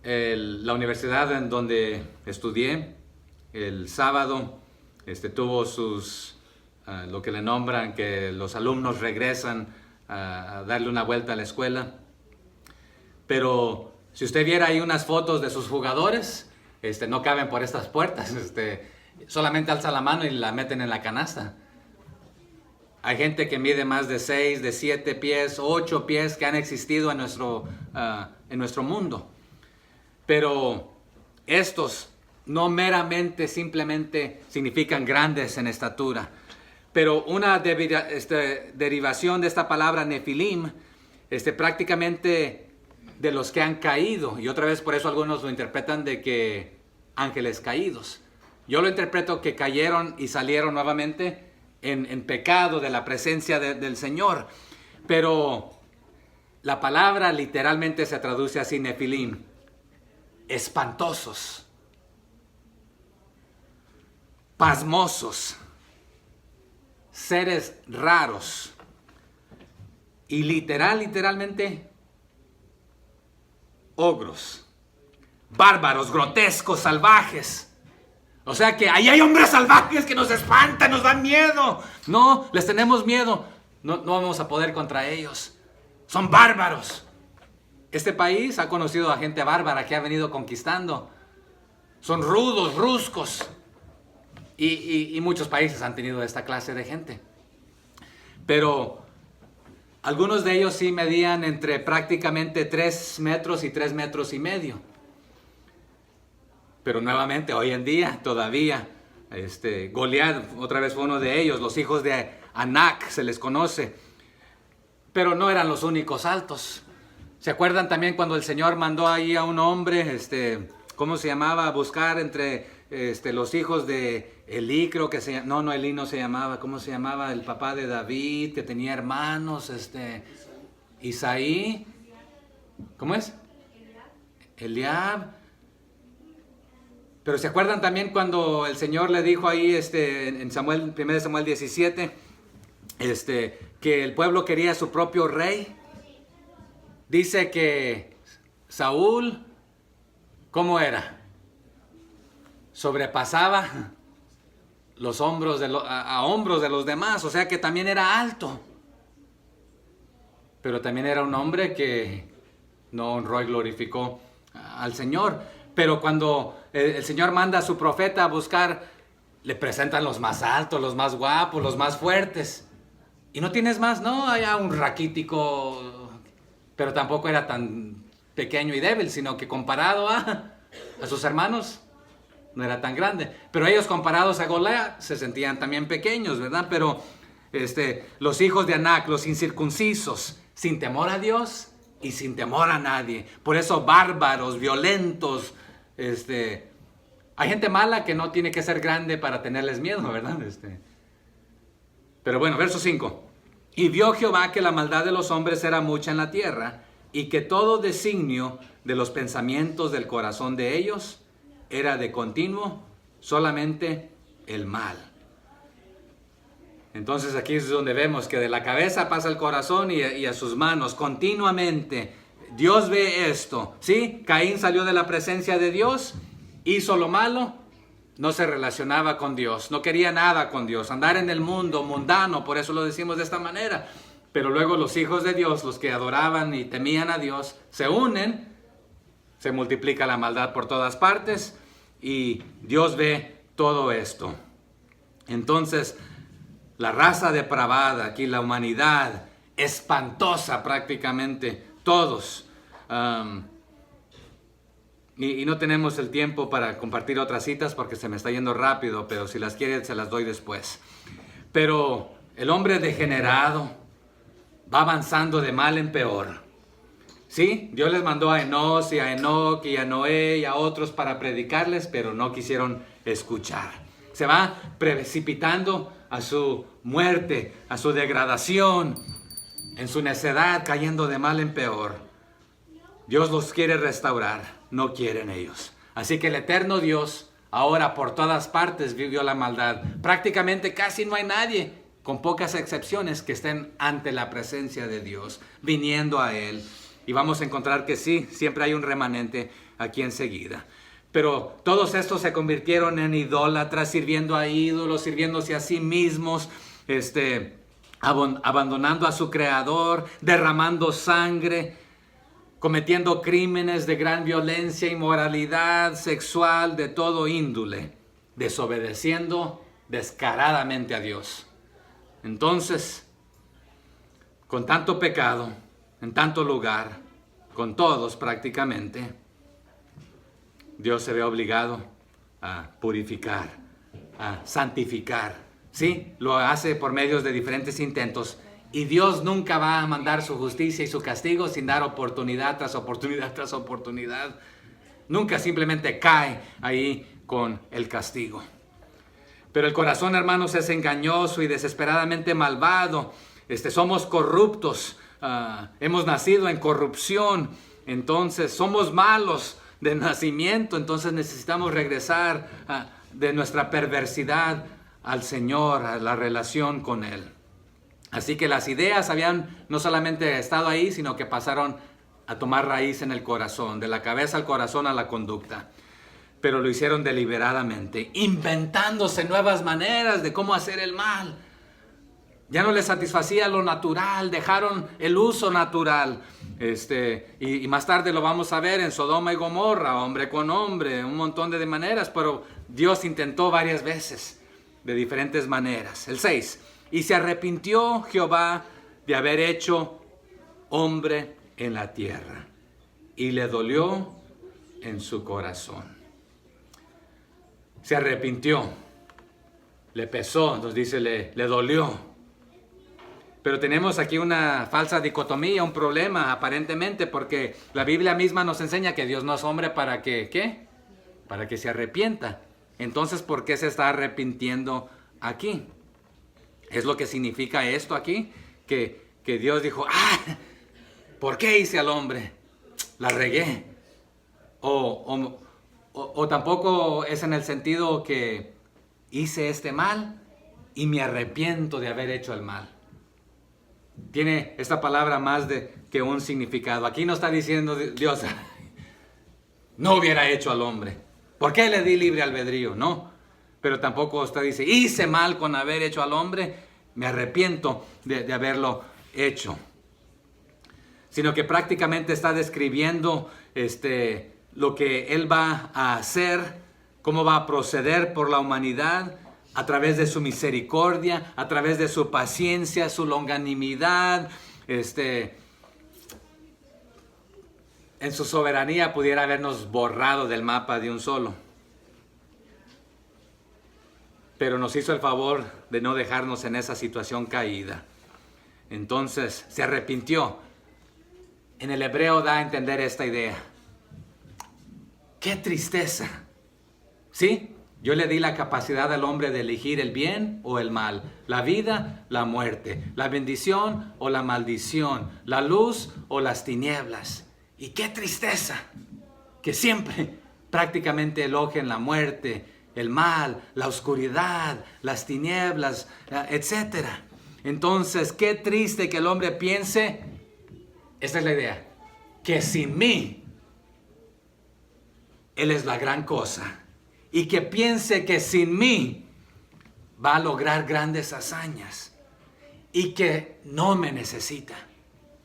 La universidad en donde estudié, el sábado, tuvo sus, lo que le nombran, que los alumnos regresan a darle una vuelta a la escuela. Pero si usted viera ahí unas fotos de sus jugadores, no caben por estas puertas, solamente alza la mano y la meten en la canasta. Hay gente que mide más de 6, de 7 pies, 8 pies que han existido en nuestro mundo. Pero estos no meramente, simplemente significan grandes en estatura. Pero una derivación de esta palabra nefilim, prácticamente de los que han caído. Y otra vez por eso algunos lo interpretan de que ángeles caídos. Yo lo interpreto que cayeron y salieron nuevamente en pecado de la presencia del Señor. Pero la palabra literalmente se traduce así, nefilim, espantosos, pasmosos, seres raros y literalmente ogros, bárbaros, grotescos, salvajes. O sea que ahí hay hombres salvajes que nos espantan, nos dan miedo. No, les tenemos miedo. No vamos a poder contra ellos. Son bárbaros. Este país ha conocido a gente bárbara que ha venido conquistando. Son rudos, ruscos. Y muchos países han tenido esta clase de gente. Pero algunos de ellos sí medían entre prácticamente 3 metros y 3 metros y medio. Pero nuevamente, hoy en día, todavía, Goliat, otra vez fue uno de ellos, los hijos de Anac, se les conoce. Pero no eran los únicos altos. ¿Se acuerdan también cuando el Señor mandó ahí a un hombre, ¿cómo se llamaba? A buscar entre los hijos de Elí, creo que se llamaba. No, Elí no se llamaba. ¿Cómo se llamaba? El papá de David, que tenía hermanos, Isaí. ¿Cómo es? Eliab. Pero ¿se acuerdan también cuando el Señor le dijo ahí en 1 Samuel 17, que el pueblo quería su propio rey? Dice que Saúl, ¿cómo era? Sobrepasaba los hombros a hombros de los demás, o sea que también era alto. Pero también era un hombre que no honró y glorificó al Señor. Pero cuando el Señor manda a su profeta a buscar, le presentan los más altos, los más guapos, los más fuertes. Y no tienes más, no, había un raquítico, pero tampoco era tan pequeño y débil, sino que comparado a sus hermanos, no era tan grande. Pero ellos comparados a Goliat se sentían también pequeños, ¿verdad? Pero los hijos de Anac, los incircuncisos, sin temor a Dios y sin temor a nadie. Por eso bárbaros, violentos. Hay gente mala que no tiene que ser grande para tenerles miedo, ¿verdad? Pero bueno, verso 5. Y vio Jehová que la maldad de los hombres era mucha en la tierra, y que todo designio de los pensamientos del corazón de ellos era de continuo solamente el mal. Entonces aquí es donde vemos que de la cabeza pasa el corazón y a sus manos continuamente. Dios ve esto, ¿sí? Caín salió de la presencia de Dios, hizo lo malo, no se relacionaba con Dios, no quería nada con Dios, andar en el mundo mundano, por eso lo decimos de esta manera. Pero luego los hijos de Dios, los que adoraban y temían a Dios, se unen, se multiplica la maldad por todas partes y Dios ve todo esto. Entonces, la raza depravada, aquí la humanidad, espantosa prácticamente, todos. Y no tenemos el tiempo para compartir otras citas porque se me está yendo rápido, pero si las quieren se las doy después. Pero el hombre degenerado va avanzando de mal en peor. Sí, Dios les mandó a Enós y a Enoc y a Noé y a otros para predicarles, pero no quisieron escuchar. Se va precipitando a su muerte, a su degradación, en su necedad, cayendo de mal en peor. Dios los quiere restaurar, no quieren ellos. Así que el eterno Dios ahora por todas partes vivió la maldad. Prácticamente casi no hay nadie, con pocas excepciones, que estén ante la presencia de Dios, viniendo a Él. Y vamos a encontrar que sí, siempre hay un remanente aquí enseguida. Pero todos estos se convirtieron en idólatras, sirviendo a ídolos, sirviéndose a sí mismos, abandonando a su Creador, derramando sangre, cometiendo crímenes de gran violencia, inmoralidad sexual, de todo índole, desobedeciendo descaradamente a Dios. Entonces, con tanto pecado, en tanto lugar, con todos prácticamente, Dios se ve obligado a purificar, a santificar. Sí, lo hace por medios de diferentes intentos. Y Dios nunca va a mandar su justicia y su castigo sin dar oportunidad tras oportunidad tras oportunidad. Nunca simplemente cae ahí con el castigo. Pero el corazón, hermanos, es engañoso y desesperadamente malvado. Somos corruptos. Hemos nacido en corrupción. Entonces somos malos de nacimiento. Entonces necesitamos regresar de nuestra perversidad al Señor, a la relación con Él. Así que las ideas habían no solamente estado ahí, sino que pasaron a tomar raíz en el corazón, de la cabeza al corazón a la conducta. Pero lo hicieron deliberadamente, inventándose nuevas maneras de cómo hacer el mal. Ya no les satisfacía lo natural, dejaron el uso natural. Y más tarde lo vamos a ver en Sodoma y Gomorra, hombre con hombre, un montón de maneras, pero Dios intentó varias veces, de diferentes maneras. El 6. Y se arrepintió Jehová de haber hecho hombre en la tierra, y le dolió en su corazón. Se arrepintió, le pesó, nos dice, le dolió. Pero tenemos aquí una falsa dicotomía, un problema aparentemente, porque la Biblia misma nos enseña que Dios no es hombre para que, ¿qué? Para que se arrepienta. Entonces, ¿por qué se está arrepintiendo aquí? Es lo que significa esto aquí, que Dios dijo, ¿por qué hice al hombre? La regué. O tampoco es en el sentido que hice este mal y me arrepiento de haber hecho el mal. Tiene esta palabra más que un significado. Aquí no está diciendo Dios, no hubiera hecho al hombre. ¿Por qué le di libre albedrío? No. Pero tampoco está dice, hice mal con haber hecho al hombre, me arrepiento de haberlo hecho. Sino que prácticamente está describiendo lo que Él va a hacer, cómo va a proceder por la humanidad, a través de su misericordia, a través de su paciencia, su longanimidad. En su soberanía pudiera habernos borrado del mapa de un solo. Pero nos hizo el favor de no dejarnos en esa situación caída. Entonces se arrepintió. En el hebreo da a entender esta idea. ¡Qué tristeza! ¿Sí? Yo le di la capacidad al hombre de elegir el bien o el mal, la vida, la muerte, la bendición o la maldición, la luz o las tinieblas. Y qué tristeza que siempre prácticamente elogien la muerte, el mal, la oscuridad, las tinieblas, etc. Entonces, qué triste que el hombre piense, esta es la idea, que sin mí, Él es la gran cosa. Y que piense que sin mí va a lograr grandes hazañas. Y que no me necesita.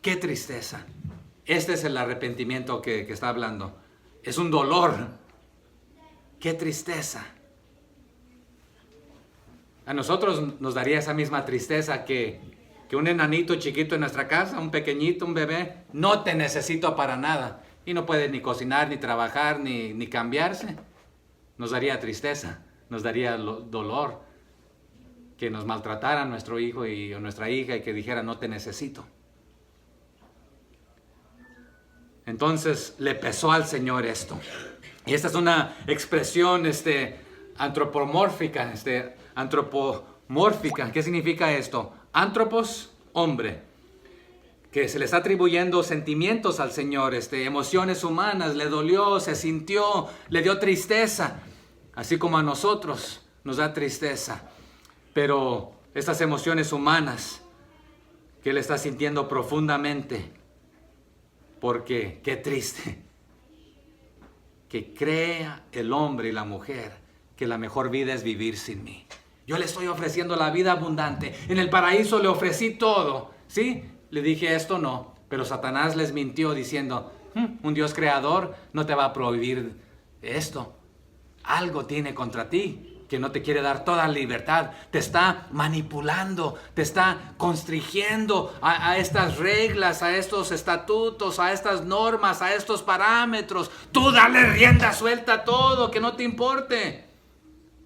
Qué tristeza. Este es el arrepentimiento que está hablando. Es un dolor. Qué tristeza. A nosotros nos daría esa misma tristeza que un enanito chiquito en nuestra casa, un pequeñito, un bebé, no te necesito para nada. Y no puede ni cocinar, ni trabajar, ni cambiarse. Nos daría tristeza, nos daría dolor que nos maltratara nuestro hijo o nuestra hija y que dijera no te necesito. Entonces le pesó al Señor esto. Y esta es una expresión antropomórfica. Antropomórfica. ¿Qué significa esto? Antropos, hombre. Que se le está atribuyendo sentimientos al Señor, emociones humanas. Le dolió, se sintió, le dio tristeza. Así como a nosotros nos da tristeza. Pero estas emociones humanas que él está sintiendo profundamente. Porque qué triste que crea el hombre y la mujer que la mejor vida es vivir sin mí. Yo le estoy ofreciendo la vida abundante. En el paraíso le ofrecí todo. ¿Sí? Le dije esto no. Pero Satanás les mintió diciendo, un Dios creador no te va a prohibir esto. Algo tiene contra ti, que no te quiere dar toda libertad. Te está manipulando, te está constringiendo a estas reglas, a estos estatutos, a estas normas, a estos parámetros. Tú dale rienda suelta a todo, que no te importe.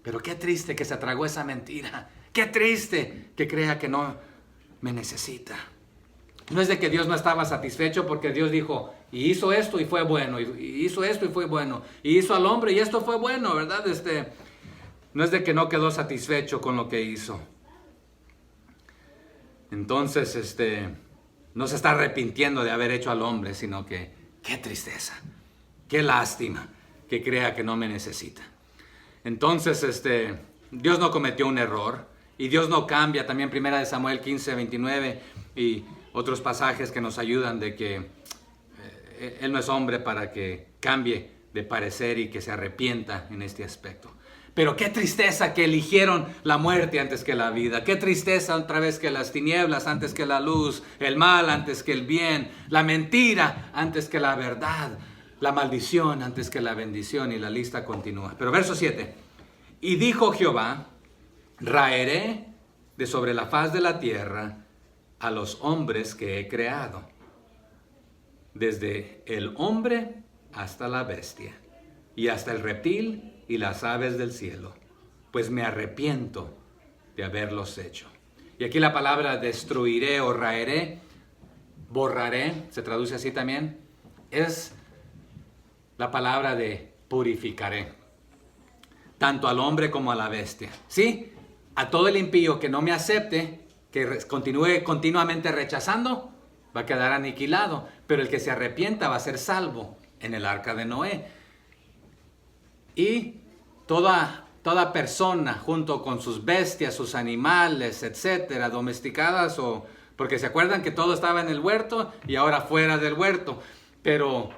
Pero qué triste que se tragó esa mentira. Qué triste que crea que no me necesita. No es de que Dios no estaba satisfecho porque Dios dijo, y hizo esto y fue bueno, y hizo esto y fue bueno, y hizo al hombre y esto fue bueno, ¿verdad? No es de que no quedó satisfecho con lo que hizo. Entonces, no se está arrepintiendo de haber hecho al hombre, sino que, qué tristeza, qué lástima que crea que no me necesita. Entonces, Dios no cometió un error y Dios no cambia. También 1 Samuel 15, 29 y otros pasajes que nos ayudan de que Él no es hombre para que cambie de parecer y que se arrepienta en este aspecto. Pero qué tristeza que eligieron la muerte antes que la vida. Qué tristeza otra vez que las tinieblas antes que la luz. El mal antes que el bien. La mentira antes que la verdad. La maldición antes que la bendición. Y la lista continúa. Pero verso 7. Y dijo Jehová, raeré de sobre la faz de la tierra a los hombres que he creado. Desde el hombre hasta la bestia. Y hasta el reptil y las aves del cielo, pues me arrepiento de haberlos hecho. Y aquí la palabra destruiré o raeré, borraré, se traduce así también, es la palabra de purificaré, tanto al hombre como a la bestia. ¿Sí? A todo el impío que no me acepte, que continúe continuamente rechazando, va a quedar aniquilado, pero el que se arrepienta va a ser salvo en el arca de Noé. Y toda persona junto con sus bestias, sus animales, etcétera, domesticadas, porque se acuerdan que todo estaba en el huerto y ahora fuera del huerto, pero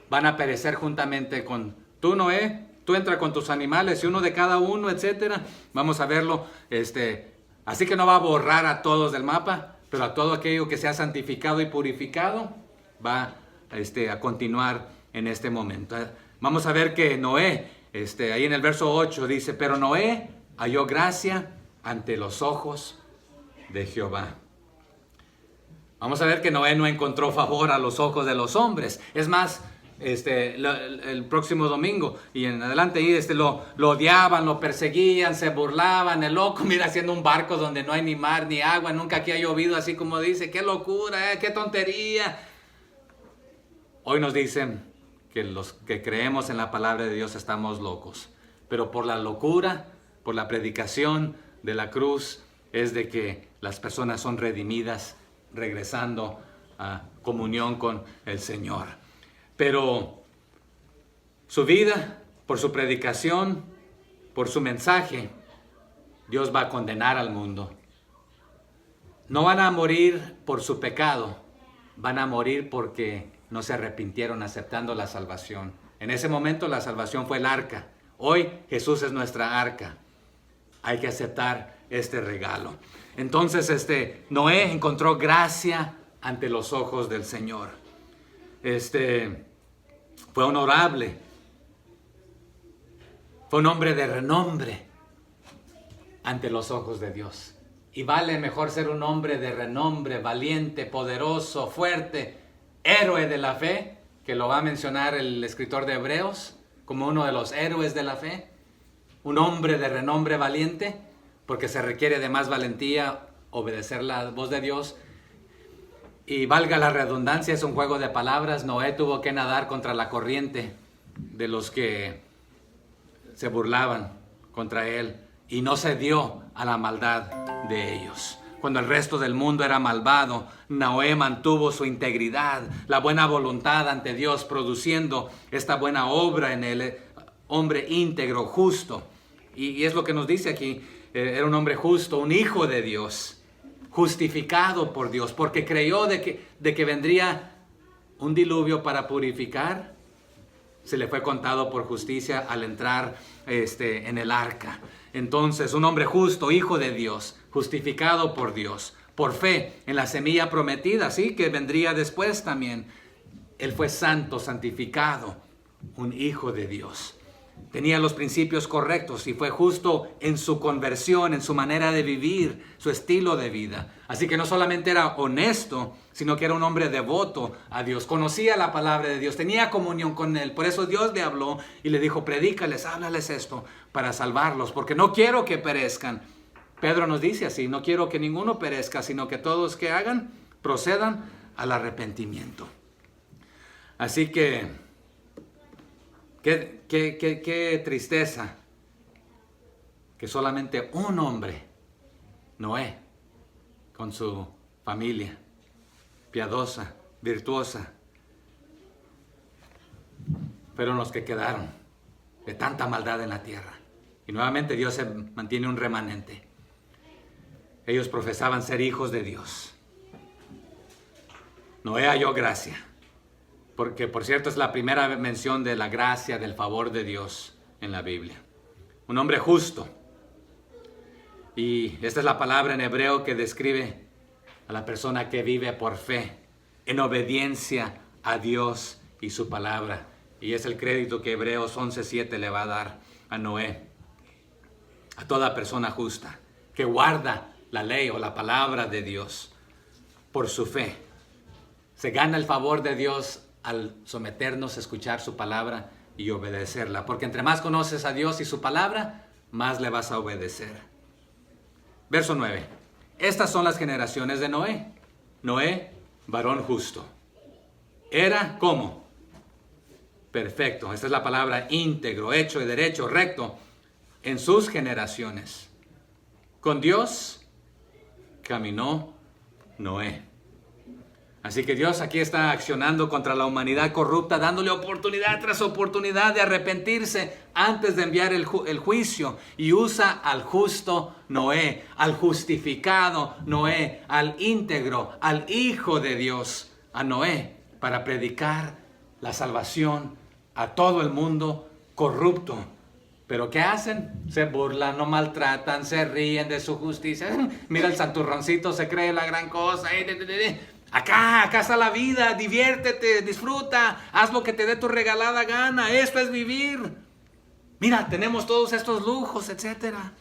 van a perecer juntamente con tú, Noé. Tú entra con tus animales y uno de cada uno, etcétera. Vamos a verlo. Así que no va a borrar a todos del mapa, pero a todo aquello que sea santificado y purificado va a continuar en este momento. Vamos a ver que Noé, ahí en el verso 8 dice, pero Noé halló gracia ante los ojos de Jehová. Vamos a ver que Noé no encontró favor a los ojos de los hombres. Es más, el próximo domingo y en adelante ahí lo odiaban, lo perseguían, se burlaban. El loco, mira, haciendo un barco donde no hay ni mar ni agua, nunca aquí ha llovido, así como dice, qué locura, qué tontería. Hoy nos dicen que los que creemos en la palabra de Dios estamos locos, pero por la locura, por la predicación de la cruz, es de que las personas son redimidas, regresando a comunión con el Señor. Pero su vida, por su predicación, por su mensaje, Dios va a condenar al mundo. No van a morir por su pecado, van a morir porque no se arrepintieron aceptando la salvación. En ese momento la salvación fue el arca. Hoy Jesús es nuestra arca. Hay que aceptar este regalo. Entonces Noé encontró gracia ante los ojos del Señor. Fue honorable. Fue un hombre de renombre ante los ojos de Dios. Y vale mejor ser un hombre de renombre, valiente, poderoso, fuerte, héroe de la fe, que lo va a mencionar el escritor de Hebreos como uno de los héroes de la fe, un hombre de renombre valiente, porque se requiere de más valentía obedecer la voz de Dios. Y valga la redundancia, es un juego de palabras. Noé tuvo que nadar contra la corriente de los que se burlaban contra él y no cedió a la maldad de ellos. Cuando el resto del mundo era malvado, Noé mantuvo su integridad, la buena voluntad ante Dios, produciendo esta buena obra en el hombre íntegro, justo. Y es lo que nos dice aquí, era un hombre justo, un hijo de Dios, justificado por Dios, porque creyó de que vendría un diluvio para purificar. Se le fue contado por justicia al entrar en el arca. Entonces, un hombre justo, hijo de Dios, justificado por Dios, por fe en la semilla prometida, sí, que vendría después también. Él fue santo, santificado, un hijo de Dios. Tenía los principios correctos y fue justo en su conversión, en su manera de vivir, su estilo de vida. Así que no solamente era honesto, sino que era un hombre devoto a Dios. Conocía la palabra de Dios, tenía comunión con Él. Por eso Dios le habló y le dijo, predícales, háblales esto para salvarlos, porque no quiero que perezcan. Pedro nos dice así, no quiero que ninguno perezca, sino que todos que hagan, procedan al arrepentimiento. Así que qué tristeza que solamente un hombre, Noé, con su familia, piadosa, virtuosa, fueron los que quedaron de tanta maldad en la tierra. Y nuevamente Dios se mantiene un remanente. Ellos profesaban ser hijos de Dios. Noé halló gracia. Porque, por cierto, es la primera mención de la gracia, del favor de Dios en la Biblia. Un hombre justo. Y esta es la palabra en hebreo que describe a la persona que vive por fe, en obediencia a Dios y su palabra. Y es el crédito que Hebreos 11:7 le va a dar a Noé. A toda persona justa, que guarda la ley o la palabra de Dios por su fe. Se gana el favor de Dios al someternos a escuchar su palabra y obedecerla. Porque entre más conoces a Dios y su palabra, más le vas a obedecer. Verso 9. Estas son las generaciones de Noé. Noé, varón justo. Era, ¿cómo? Perfecto. Esta es la palabra íntegro, hecho y derecho, recto. En sus generaciones. Con Dios caminó Noé. Así que Dios aquí está accionando contra la humanidad corrupta, dándole oportunidad tras oportunidad de arrepentirse antes de enviar el juicio. Y usa al justo Noé, al justificado Noé, al íntegro, al hijo de Dios, a Noé, para predicar la salvación a todo el mundo corrupto. ¿Pero qué hacen? Se burlan, no maltratan, se ríen de su justicia. Mira el santurroncito, se cree la gran cosa. Acá está la vida, diviértete, disfruta, haz lo que te dé tu regalada gana, esto es vivir. Mira, tenemos todos estos lujos, etcétera.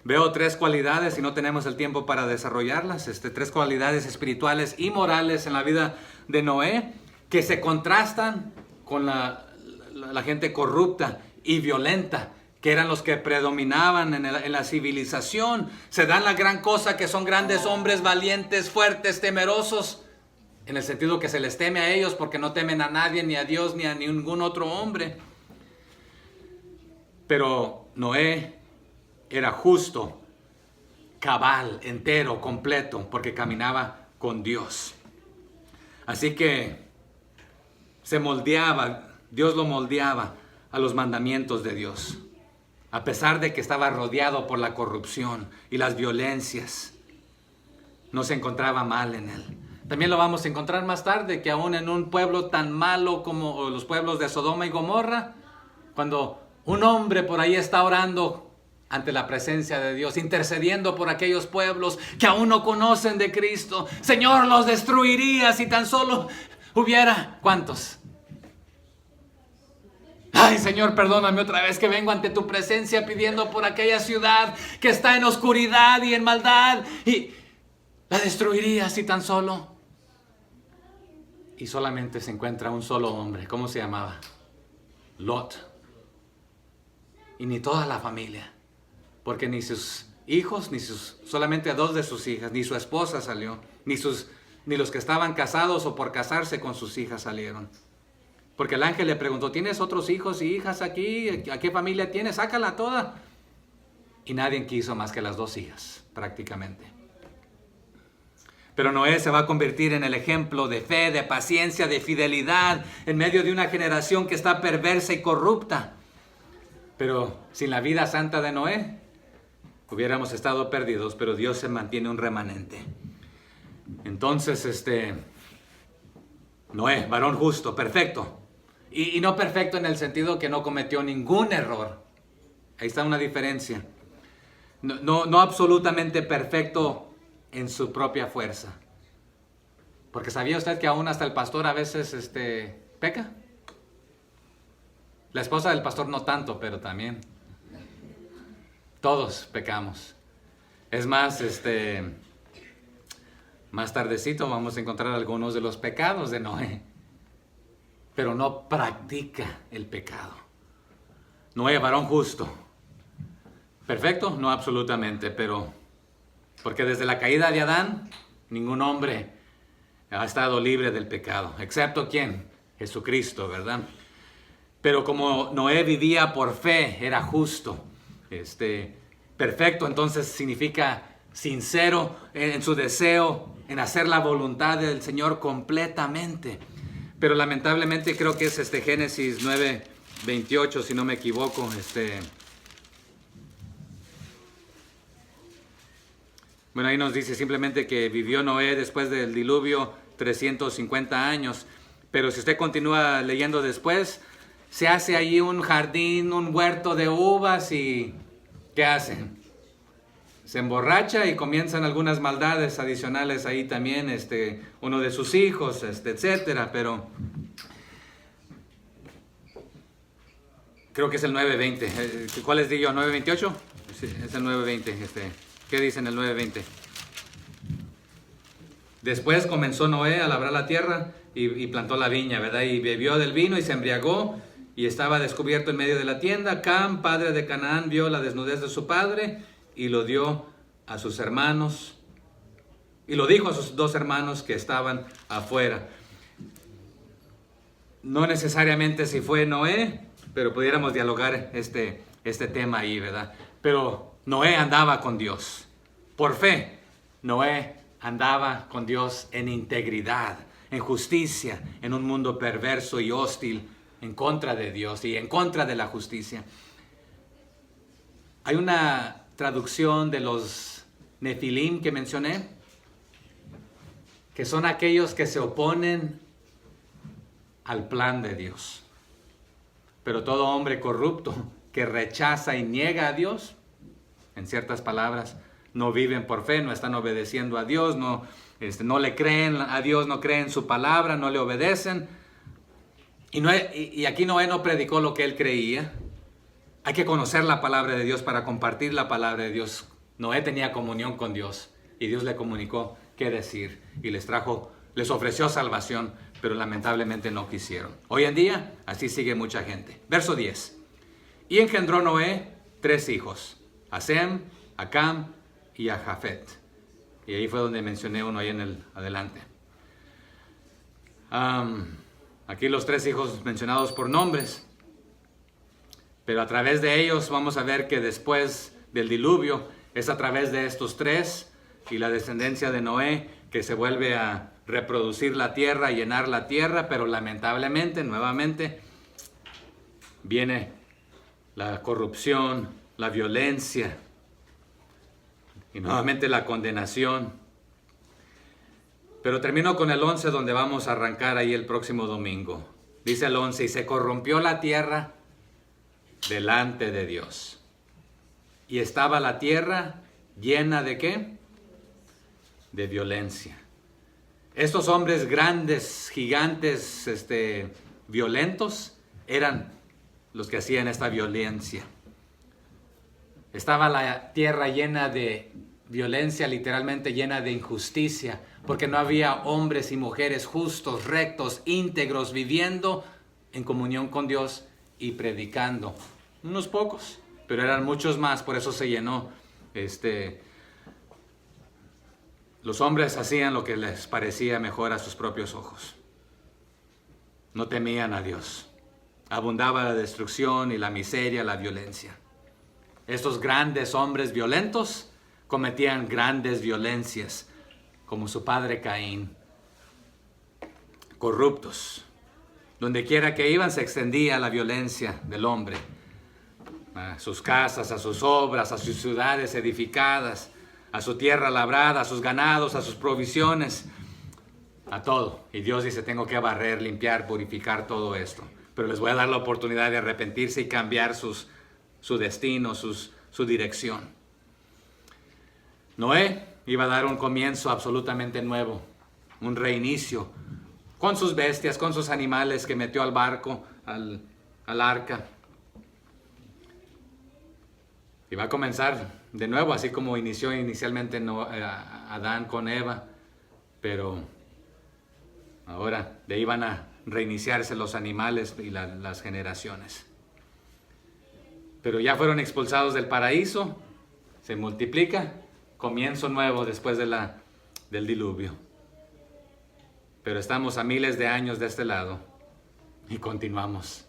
Veo tres cualidades y no tenemos el tiempo para desarrollarlas. Tres cualidades espirituales y morales en la vida de Noé que se contrastan con la gente corrupta y violenta, que eran los que predominaban en la civilización. Se dan la gran cosa que son grandes hombres, valientes, fuertes, temerosos, en el sentido que se les teme a ellos porque no temen a nadie, ni a Dios, ni a ningún otro hombre. Pero Noé era justo, cabal, entero, completo, porque caminaba con Dios. Así que se moldeaba, Dios lo moldeaba a los mandamientos de Dios. A pesar de que estaba rodeado por la corrupción y las violencias, no se encontraba mal en él. También lo vamos a encontrar más tarde, que aún en un pueblo tan malo como los pueblos de Sodoma y Gomorra, cuando un hombre por ahí está orando ante la presencia de Dios, intercediendo por aquellos pueblos que aún no conocen de Cristo, Señor, los destruiría si tan solo hubiera, ¿cuántos? Ay, Señor, perdóname otra vez que vengo ante tu presencia pidiendo por aquella ciudad que está en oscuridad y en maldad y la destruiría si tan solo. Y solamente se encuentra un solo hombre. ¿Cómo se llamaba? Lot. Y ni toda la familia, porque ni sus hijos, solamente a 2 de sus hijas, ni su esposa salió, ni los que estaban casados o por casarse con sus hijas salieron. Porque el ángel le preguntó, ¿tienes otros hijos y hijas aquí? ¿A qué familia tienes? Sácala toda. Y nadie quiso más que las 2 hijas, prácticamente. Pero Noé se va a convertir en el ejemplo de fe, de paciencia, de fidelidad, en medio de una generación que está perversa y corrupta. Pero sin la vida santa de Noé, hubiéramos estado perdidos, pero Dios se mantiene un remanente. Entonces, Noé, varón justo, perfecto. Y no perfecto en el sentido que no cometió ningún error. Ahí está una diferencia. No absolutamente perfecto en su propia fuerza. Porque ¿sabía usted que aún hasta el pastor a veces peca? La esposa del pastor no tanto, pero también. Todos pecamos. Es más, más tardecito vamos a encontrar algunos de los pecados de Noé. Pero no practica el pecado. Noé, varón justo. ¿Perfecto? No absolutamente, pero porque desde la caída de Adán, ningún hombre ha estado libre del pecado, excepto ¿quién? Jesucristo, ¿verdad? Pero como Noé vivía por fe, era justo, perfecto, entonces significa sincero en su deseo, en hacer la voluntad del Señor completamente. Pero lamentablemente creo que es Génesis 9:28, si no me equivoco, Bueno, ahí nos dice simplemente que vivió Noé después del diluvio 350 años. Pero si usted continúa leyendo después, se hace ahí un jardín, un huerto de uvas y ¿qué hacen? Se emborracha y comienzan algunas maldades adicionales ahí también, uno de sus hijos, etcétera. Pero creo que es el 9:20. ¿Cuál les digo yo? ¿9:28? Sí, es el 9:20. ¿Qué dice en el 9:20? Después comenzó Noé a labrar la tierra y plantó la viña, ¿verdad? Y bebió del vino y se embriagó y estaba descubierto en medio de la tienda. Cam, padre de Canaán, vio la desnudez de su padre y lo dio a sus hermanos. Y lo dijo a sus 2 hermanos que estaban afuera. No necesariamente si fue Noé, pero pudiéramos dialogar este tema ahí, ¿verdad? Pero Noé andaba con Dios. Por fe, Noé andaba con Dios en integridad, en justicia, en un mundo perverso y hostil, en contra de Dios y en contra de la justicia. Hay una traducción de los Nefilim que mencioné, que son aquellos que se oponen al plan de Dios. Pero todo hombre corrupto que rechaza y niega a Dios, en ciertas palabras, no viven por fe, no están obedeciendo a Dios, no le creen a Dios, no creen su palabra, no le obedecen. Y aquí Noé no predicó lo que él creía. Hay que conocer la palabra de Dios para compartir la palabra de Dios. Noé tenía comunión con Dios y Dios le comunicó qué decir y les ofreció salvación, pero lamentablemente no quisieron. Hoy en día, así sigue mucha gente. Verso 10. Y engendró Noé 3 hijos, a Sem, a Cam y a Jafet. Y ahí fue donde mencioné uno ahí en el adelante. Aquí los 3 hijos mencionados por nombres. Pero a través de ellos vamos a ver que después del diluvio es a través de estos 3 y la descendencia de Noé que se vuelve a reproducir la tierra, llenar la tierra, pero lamentablemente, nuevamente, viene la corrupción, la violencia y nuevamente la condenación. Pero termino con el 11 donde vamos a arrancar ahí el próximo domingo. Dice el 11, y se corrompió la tierra delante de Dios. Y estaba la tierra llena de ¿qué? De violencia. Estos hombres grandes, gigantes, violentos, eran los que hacían esta violencia. Estaba la tierra llena de violencia, literalmente llena de injusticia, porque no había hombres y mujeres justos, rectos, íntegros, viviendo en comunión con Dios y predicando. Unos pocos, pero eran muchos más, por eso se llenó Los hombres hacían lo que les parecía mejor a sus propios ojos. No temían a Dios. Abundaba la destrucción y la miseria, la violencia. Estos grandes hombres violentos cometían grandes violencias, como su padre Caín. Corruptos. Donde quiera que iban se extendía la violencia del hombre. A sus casas, a sus obras, a sus ciudades edificadas, a su tierra labrada, a sus ganados, a sus provisiones, a todo. Y Dios dice, tengo que barrer, limpiar, purificar todo esto. Pero les voy a dar la oportunidad de arrepentirse y cambiar su destino, su dirección. Noé iba a dar un comienzo absolutamente nuevo, un reinicio, con sus bestias, con sus animales que metió al barco, al arca. Y va a comenzar de nuevo, así como inició inicialmente Adán con Eva, pero ahora de ahí van a reiniciarse los animales y las generaciones. Pero ya fueron expulsados del paraíso, se multiplica, comienzo nuevo después del diluvio. Pero estamos a miles de años de este lado y continuamos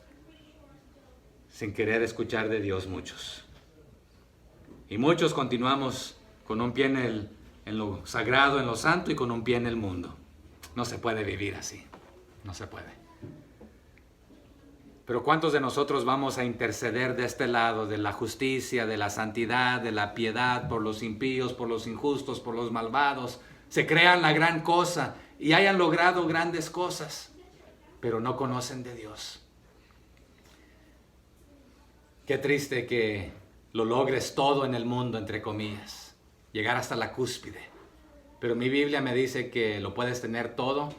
sin querer escuchar de Dios muchos. Y muchos continuamos con un pie en lo sagrado, en lo santo, y con un pie en el mundo. No se puede vivir así, no se puede. Pero ¿cuántos de nosotros vamos a interceder de este lado, de la justicia, de la santidad, de la piedad, por los impíos, por los injustos, por los malvados? Se crean la gran cosa y hayan logrado grandes cosas, pero no conocen de Dios. Qué triste que lo logres todo en el mundo, entre comillas, llegar hasta la cúspide. Pero mi Biblia me dice que lo puedes tener todo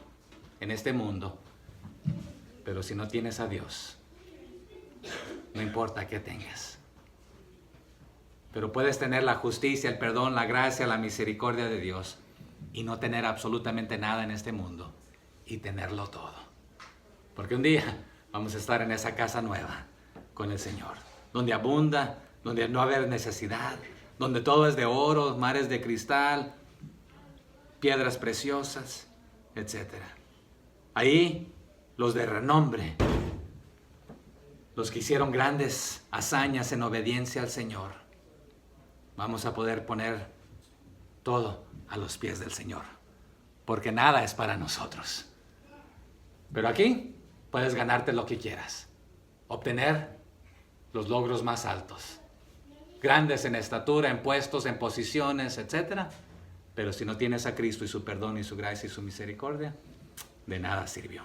en este mundo, pero si no tienes a Dios, no importa qué tengas. Pero puedes tener la justicia, el perdón, la gracia, la misericordia de Dios y no tener absolutamente nada en este mundo y tenerlo todo. Porque un día vamos a estar en esa casa nueva con el Señor, donde abunda, donde no va a haber necesidad, donde todo es de oro, mares de cristal, piedras preciosas, etc. Ahí los de renombre, los que hicieron grandes hazañas en obediencia al Señor, vamos a poder poner todo a los pies del Señor, porque nada es para nosotros. Pero aquí puedes ganarte lo que quieras, obtener los logros más altos, grandes en estatura, en puestos, en posiciones, etc. Pero si no tienes a Cristo y su perdón y su gracia y su misericordia, de nada sirvió.